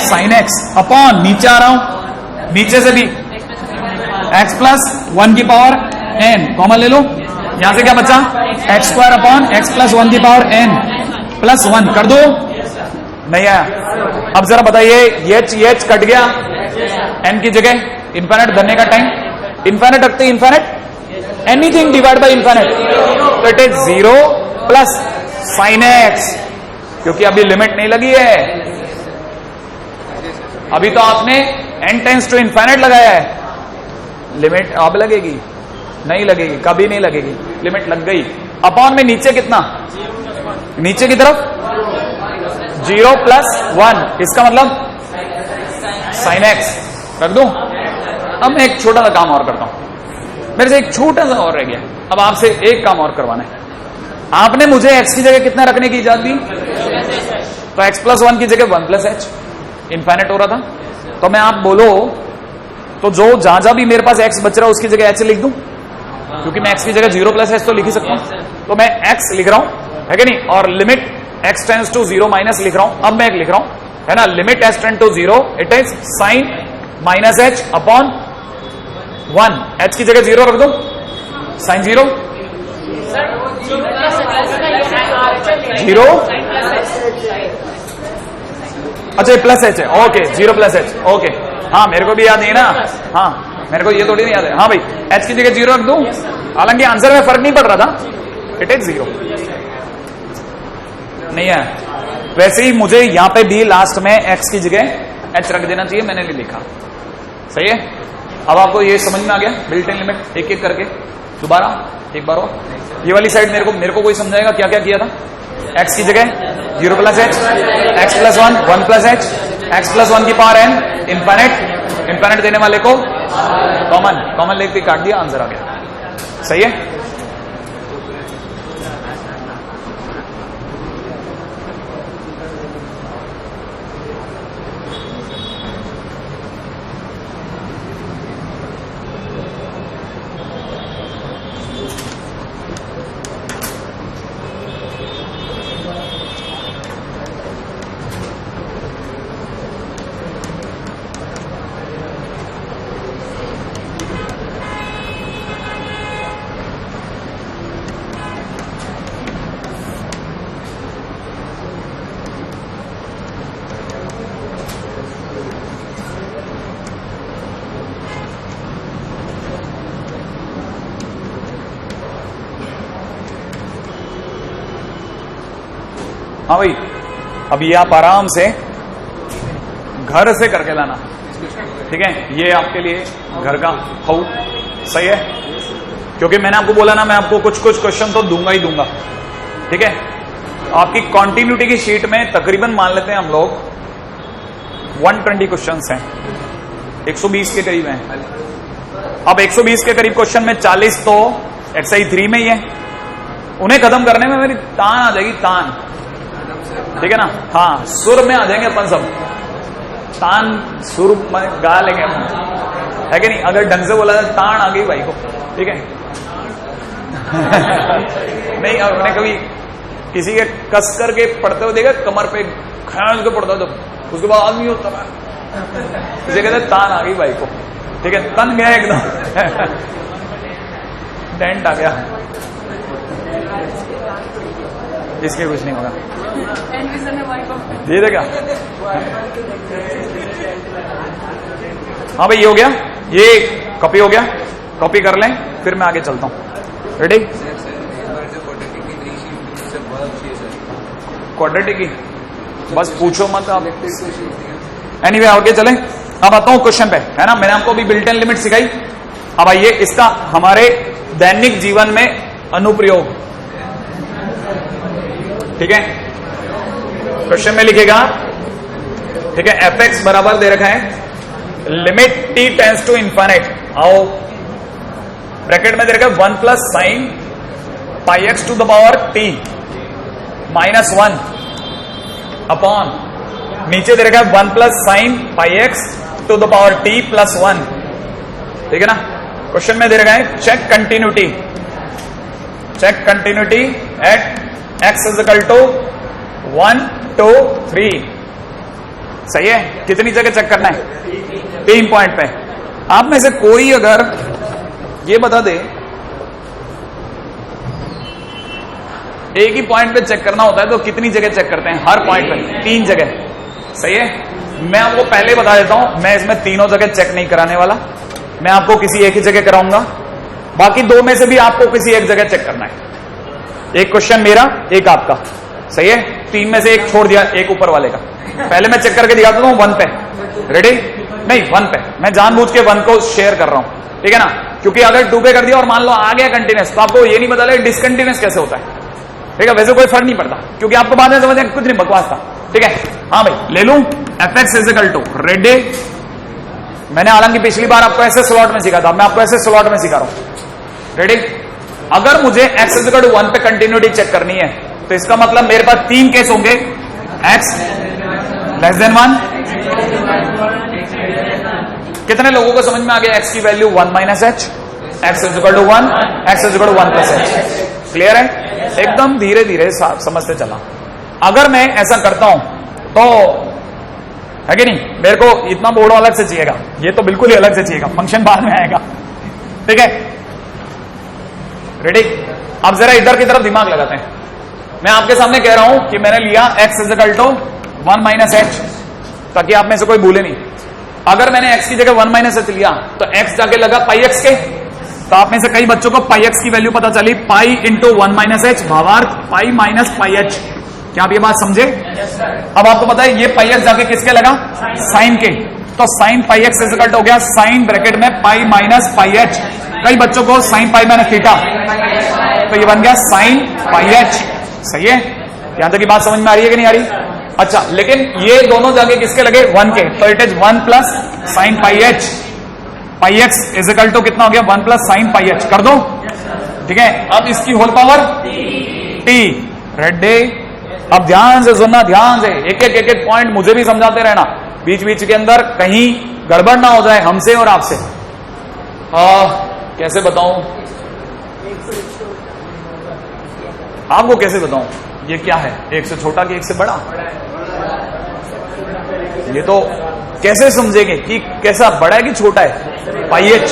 साइन x अपॉन नीचे आ रहा हूं, नीचे से भी x प्लस 1 की पावर n कॉमन ले लो। यहां से क्या बचा? x square upon x plus 1 की पावर n प्लस 1 कर दो। नहीं आया? अब जरा बताइए, ये h कट गया, n की जगह इनफाइनाइट धरने का टाइम, इनफाइनाइट रखते infinite, anything divide by infinite, तो it is 0 plus sine x, क्योंकि अभी लिमिट नहीं लगी है। अभी तो आपने n टेंस टू इनफाइनाइट लगाया है, लिमिट अब लगेगी? नहीं लगेगी, कभी नहीं लगेगी, लिमिट लग गई। अपॉन में नीचे कितना? नीचे की तरफ 0 प्लस 1, इसका मतलब साइन x रख दूं। अब मैं एक छोटा सा काम और करता हूं, मेरे से एक छोटा सा और रह गया। अब आपसे एक काम और करवाना है। आपने मुझे x की जगह कितना रखने की इजाजत दी? तो x प्लस 1 की जगह 1 प्लस h, इनफाइनाइट हो रहा था। तो मैं आप बोलो तो जो जहां भी मेरे पास x बच रहा है उसकी जगह h लिख दूं, क्योंकि मैं x की जगह 0 प्लस h तो लिख ही सकता हूं। तो मैं x लिख रहा हूं, है कि नहीं? और limit x tends to 0 minus लिख रहा हूं। अब मैं एक लिख रहा हूं, है ना, limit h tend to 0, it is sine minus h upon 1, h की जगह 0 रख दो, साइन 0 अच्छा प्लस h है, ओके, 0 प्लस h, ओके। हाँ, मेरे को भी याद नहीं ना, हाँ मेरे को ये थोड़ी नहीं याद है। हाँ भाई, h की जगह 0 रख दूं, हालांकि आंसर में फर्क नहीं पड़ रहा था, इट इज 0 नहीं है। वैसे ही मुझे यहां पे भी लास्ट में x की जगह h रख देना चाहिए, मैंने नहीं लिखा। सही है। अब आपको ये समझ में आ गया बिल्ट इन लिमिट एक एक करके। दोबारा एक बार और ये वाली साइड मेरे को कोई समझाएगा क्या क्या किया था? x की जगह 0 plus h, x plus 1 1 plus h, x plus 1 की पावर n, इनफाइनाइट देने वाले को कॉमन लेके काट दिया, आंसर आ गया। सही है। हाँ भाई, अब ये आप आराम से घर से करके लाना, ठीक है। ये आपके लिए घर का हाउ। सही है, क्योंकि मैंने आपको बोला ना, मैं आपको कुछ क्वेश्चन तो दूंगा ही दूंगा, ठीक है। आपकी कॉन्टिन्यूटी की शीट में तकरीबन मान लेते हैं हम लोग 120 क्वेश्चंस हैं, 120 के करीब हैं। अब 120 के करीब क्वेश्चन में 40 तो एक्सरसाइज 3 में ही है। उन्हें खत्म करने में मेरी तान आ जाएगी, तान, ठीक है ना। हाँ, सुर में आ जाएंगे अपन सब, तान सुर में गा लेंगे अपन, है कि नहीं। अगर ढंग से बोला जाए तान आ गई भाई को, ठीक है। नहीं, आपने कभी किसी के कस करके पढ़ते हुए देखा, कमर पे खयाल के पढ़ता तो उसके बाद आदमी होता है, इसे कहते तान आ गई भाई को, ठीक है। तन गया एकदम, डेंट आ गया, इसके कुछ नहीं होगा। ये देखा। हाँ भाई, ये हो गया, ये कॉपी हो गया, कॉपी कर लें, फिर मैं आगे चलता हूँ। रेडी? क्वाड्रेटिक की बस पूछो मत आप। एनीवे, आगे चलें। अब आता हूं क्वेश्चन पे, है ना। मैंने आपको अभी बिल्ट इन लिमिट सिखाई। अब आइए इसका हमारे दैनिक जीवन में अनुप्रयोग, ठीक है। क्वेश्चन में लिखेगा, ठीक है, fx बराबर दे रखा है limit t tends to infinite. आओ, ब्रैकेट में दे रखा है 1 plus sine pi x to the power t minus 1 upon, नीचे दे रखा है 1 plus sine pi x to the power t plus 1, ठीक है ना। क्वेश्चन में दे रखा है check continuity at x is equal to 1 2 3। सही है। कितनी जगह चेक करना है? 3 पॉइंट पे। आप में से कोई अगर ये बता दे, एक ही पॉइंट पे चेक करना होता है तो कितनी जगह चेक करते हैं? हर पॉइंट पे 3 जगह। सही है। मैं आपको पहले बता देता हूं, मैं इसमें तीनों जगह चेक नहीं कराने वाला, मैं आपको किसी एक ही जगह कराऊंगा। बाकी 2 में से भी आपको किसी एक जगह चेक करना है। एक क्वेश्चन मेरा, एक आपका। सही है। 3 में से एक छोड़ दिया, एक ऊपर वाले का। पहले मैं चेक करके दिखाता हूं 1 पे। रेडी? नहीं, 1 पे मैं जानबूझ के 1 को शेयर कर रहा हूं, ठीक है ना। क्योंकि अगर 2 पे कर दिया और मान लो आ गया कंटिन्यूस, तो आपको ये नहीं पता लगे डिसकंटिन्यूस कैसे होता है, ठीक है। वैसे कोई फर्क नहीं पड़ता, क्योंकि आपको बाद में समझ कुछ नहीं, बकवास था, ठीक है। हाँ भाई, ले लूं fx is equal to, ready. मैंने हालांकि पिछली बार आपको ऐसे स्लॉट में सिखा था, मैं आपको ऐसे स्लॉट में सिखा रहा हूं। रेडी? अगर मुझे x इज इक्वल टू 1 पे कंटिन्यूटी चेक करनी है, तो इसका मतलब मेरे पास 3 केस होंगे, x लेस देन 1। कितने लोगों को समझ में आ गया x की value 1 minus h, x is equal to 1, x is equal to 1 plus h। Clear है? एकदम धीरे धीरे समझते चला। अगर मैं ऐसा करता हूं तो, है कि नहीं, मेरे को इतना बोर्ड अलग से चाहिएगा, ये तो बिल्कुल ही अलग से चाहिएगा, फंक्शन बाद में आएगा, ठीक है। रेडी? अब जरा इधर की तरफ दिमाग लगाते हैं। मैं आपके सामने कह रहा हूं कि मैंने लिया x is equal to 1 minus h, ताकि आप में से कोई भूले नहीं। अगर मैंने x की जगह 1 माइनस एच लिया तो x जाके लगा पाई एक्स के, तो आप में से कई बच्चों को पाई एक्स की वैल्यू पता चली, पाई इंटू 1 माइनस एच, भावार्थ पाई माइनस पाई एच। क्या आप ये बात समझे? अब आपको पता है ये पाई एक्स जाके किसके लगा? साइन के, तो साइन पाई एक्स इक्वल हो गया साइन ब्रैकेट में पाई माइनस पाई एच। कई बच्चों को साइन पाई माइनस थीटा, तो ये बन गया साइन पाई एच। सही है? यहां तक की बात समझ में आ रही है कि नहीं आ रही? अच्छा, लेकिन ये दोनों जाके किसके लगे? 1 के, तो it is 1 plus sine pi h. Pi x is equal to कितना हो गया? 1 प्लस साइन पाई एच। कर दो, ठीक है। अब इसकी होल पावर टी। रेडी? अब ध्यान से सुनना, ध्यान से, एक एक पॉइंट मुझे भी समझाते रहना, बीच बीच के अंदर कहीं गड़बड़ ना हो जाए हमसे और आपसे। कैसे बताऊं आपको, कैसे बताऊं? ये क्या है? एक से छोटा कि एक से बड़ा? ये तो कैसे समझेंगे कि कैसा बड़ा है कि छोटा है? पाई एच।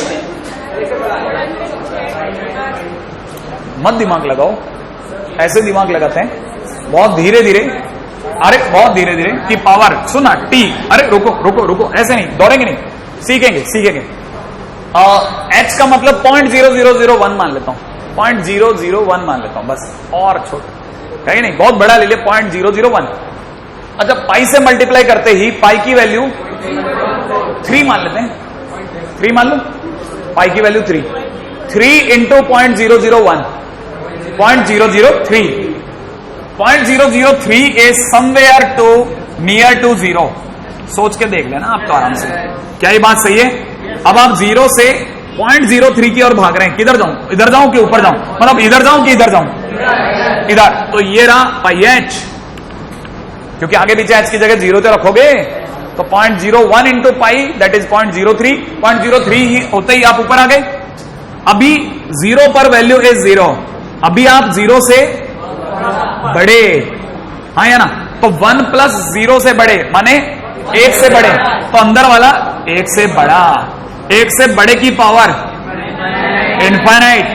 मत दिमाग लगाओ, ऐसे दिमाग लगाते हैं बहुत धीरे धीरे, अरे बहुत धीरे धीरे की पावर सुना टी। अरे रुको रुको रुको, ऐसे नहीं, दौड़ेंगे नहीं, सीखेंगे सीखेंगे। एच का मतलब 0.0001 मान लेता हूं, 0.001 मान लेता हूं बस, और छोटा कहीं नहीं, बहुत बड़ा ले लिया 0.001। अच्छा, पाई से मल्टीप्लाई करते ही पाई की वैल्यू 3 मान लेते हैं, 3 मान लो, पाई की value 3 into 0.001, 0.003। 0.003 is somewhere to near to 0। सोच के देख लेना आप तो आराम से, क्या ये बात सही है? अब आप 0 से 0.03 की ओर भाग रहे हैं, किधर जाऊं? इधर जाऊं कि ऊपर जाऊं? मतलब इधर जाऊं कि इधर जाऊं? इधर। तो ये रहा पाई एच, क्योंकि आगे पीछे एच की जगह 0 तो रखोगे, तो 0.01 इंटू पाई दैट इज 0.03। 0.03 ही होते ही आप ऊपर आ गए। अभी 0 पर वैल्यू इज 0, अभी आप 0 से बड़े, हाँ या ना? तो 1 प्लस 0 से बड़े माने 1 से बड़े, तो अंदर वाला 1 से बड़ा, 1 से बड़े की power infinite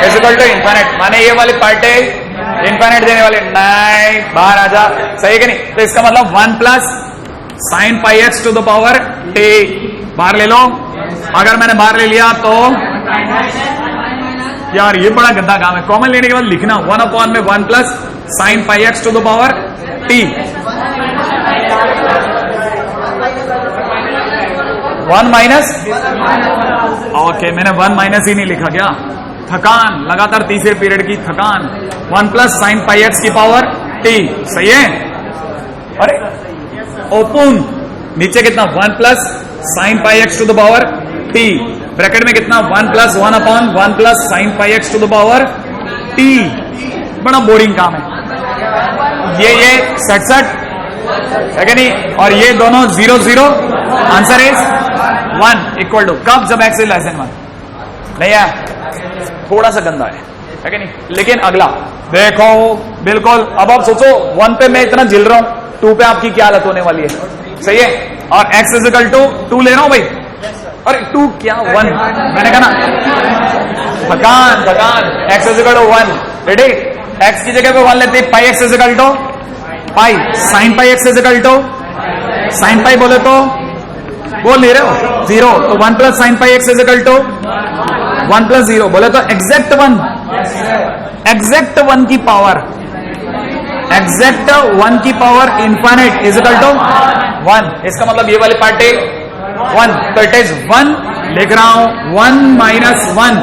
is equal to infinite, माने ये वाली पार्ट है इनफाइनाइट देने वाले, नहीं बाहर आ जा। सही है कि नहीं? तो इसका मतलब 1 plus sine pi x to the power t. बाहर ले लो, अगर मैंने बाहर ले लिया तो यार ये बड़ा गंदा काम है, कॉमन लेने के बाद लिखना 1 में 1 plus sine pi x to the power t. 1 minus, okay मैंने 1 माइनस ही नहीं लिखा क्या? थकान, लगातार तीसरे पीरियड की थकान। 1 प्लस साइन पाई एक्स की पावर टी। सही है? अरे ओपन, नीचे कितना? 1 plus sine pi x to the power t, bracket में कितना? 1 plus 1 plus sine pi x to the power t. बड़ा बोरिंग काम है ये 67 है कि नहीं? और ये दोनों 0 0, आंसर इज 1 इक्वल टू कब? जब एक्स इज लेस देन 1। नहीं है? थोड़ा सा गंदा है कि नहीं? लेकिन अगला देखो, बिल्कुल। अब आप सोचो 1 पे मैं इतना झिल रहा हूं, 2 पे आपकी क्या हालत होने वाली है? सही है? और x इज इक्वल टू 2 ले रहा हूं भाई, अरे 2 क्या 1, मैंने कहा ना थकान थकान। x is equal to 1, ready? x की जगह पे 1 लेते, pi x is equal to pi sine pi x is equal to sine pi, बोले तो बोल नहीं रहे हो 0, तो 1 plus sine pi x is equal to 1 plus 0, बोले तो एग्जैक्ट 1, एग्जैक्ट 1 की पावर, एग्जैक्ट 1 की power infinite is equal to 1। इसका मतलब ये वाली पार्ट है 1, तो इट इज 1 लिख रहा हूं, 1 माइनस 1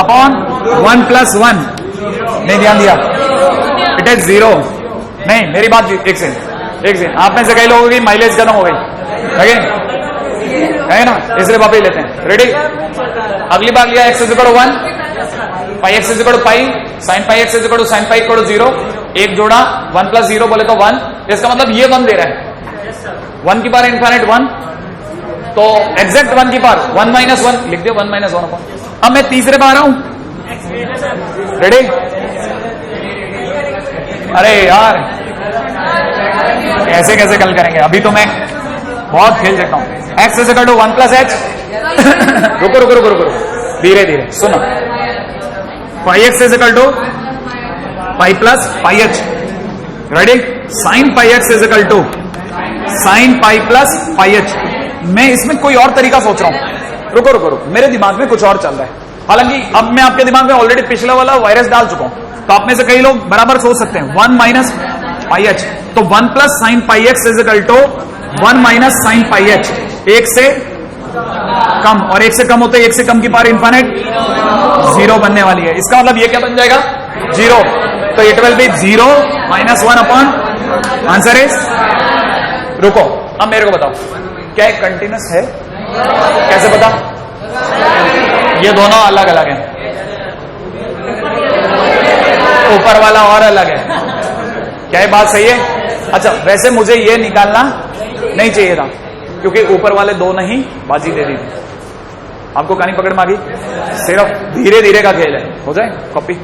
अपॉन 1 प्लस 1। नहीं ध्यान दिया, इट इज 0। नहीं मेरी बात एक सेकंड, आप में से कई लोगों की माइलेज खत्म हो गई है ना, इसलिए वापस लेते हैं। रेडी? अगली बार लिया x is equal to 1, pi x is equal to pi sine pi x is equal to sine pi equal to 0, एक जोड़ा 1 प्लस 0 बोले तो 1। इसका मतलब ये 1 दे रहा है, 1 की पावर इनफाइनाइट 1, तो एग्जैक्ट 1 की पावर 1 माइनस 1 लिख दिया, 1 माइनस 1 अपॉन। अब मैं तीसरे बार आ रहा हूं, रेडी? अरे यार कैसे कैसे कल करेंगे, अभी तो मैं बहुत खेल सकता हूं। x is equal to 1 plus h, रुको रुको रुको रुको, धीरे धीरे सुनो। Pi x is equal to pi plus pi h, ready? Sine pi x is equal to sine pi plus pi h. मैं इसमें कोई और तरीका सोच रहा हूं। रुको रुको रुको, मेरे दिमाग में कुछ और चल रहा है। हालांकि अब मैं आपके दिमाग में ऑलरेडी पिछला वाला वायरस डाल चुका हूं, तो आप में से कई लोग बराबर सोच सकते हैं 1 माइनस पाई एच, तो 1 plus sine pi x is equal to 1 minus sine pi h, एक से कम, और एक से कम होते एक से कम की पावर इन्फिनिट 0 बनने वाली है। इसका मतलब ये क्या बन जाएगा 0, तो it will B 0 minus 1 upon answer is. रुको, अब मेरे को बताओ क्या एक कंटिन्यूस है? कैसे पता? ये दोनों अलग अलग हैं, ऊपर वाला और अलग है। क्या ये बात सही है? अच्छा, वैसे मुझे ये निकालना नहीं चाहिए था, क्योंकि ऊपर वाले दो नहीं बाजी दे दी थी। आपको कहानी पकड़ में आ गई? सिर्फ धीरे धीरे का खेल है, हो जाए कॉपी।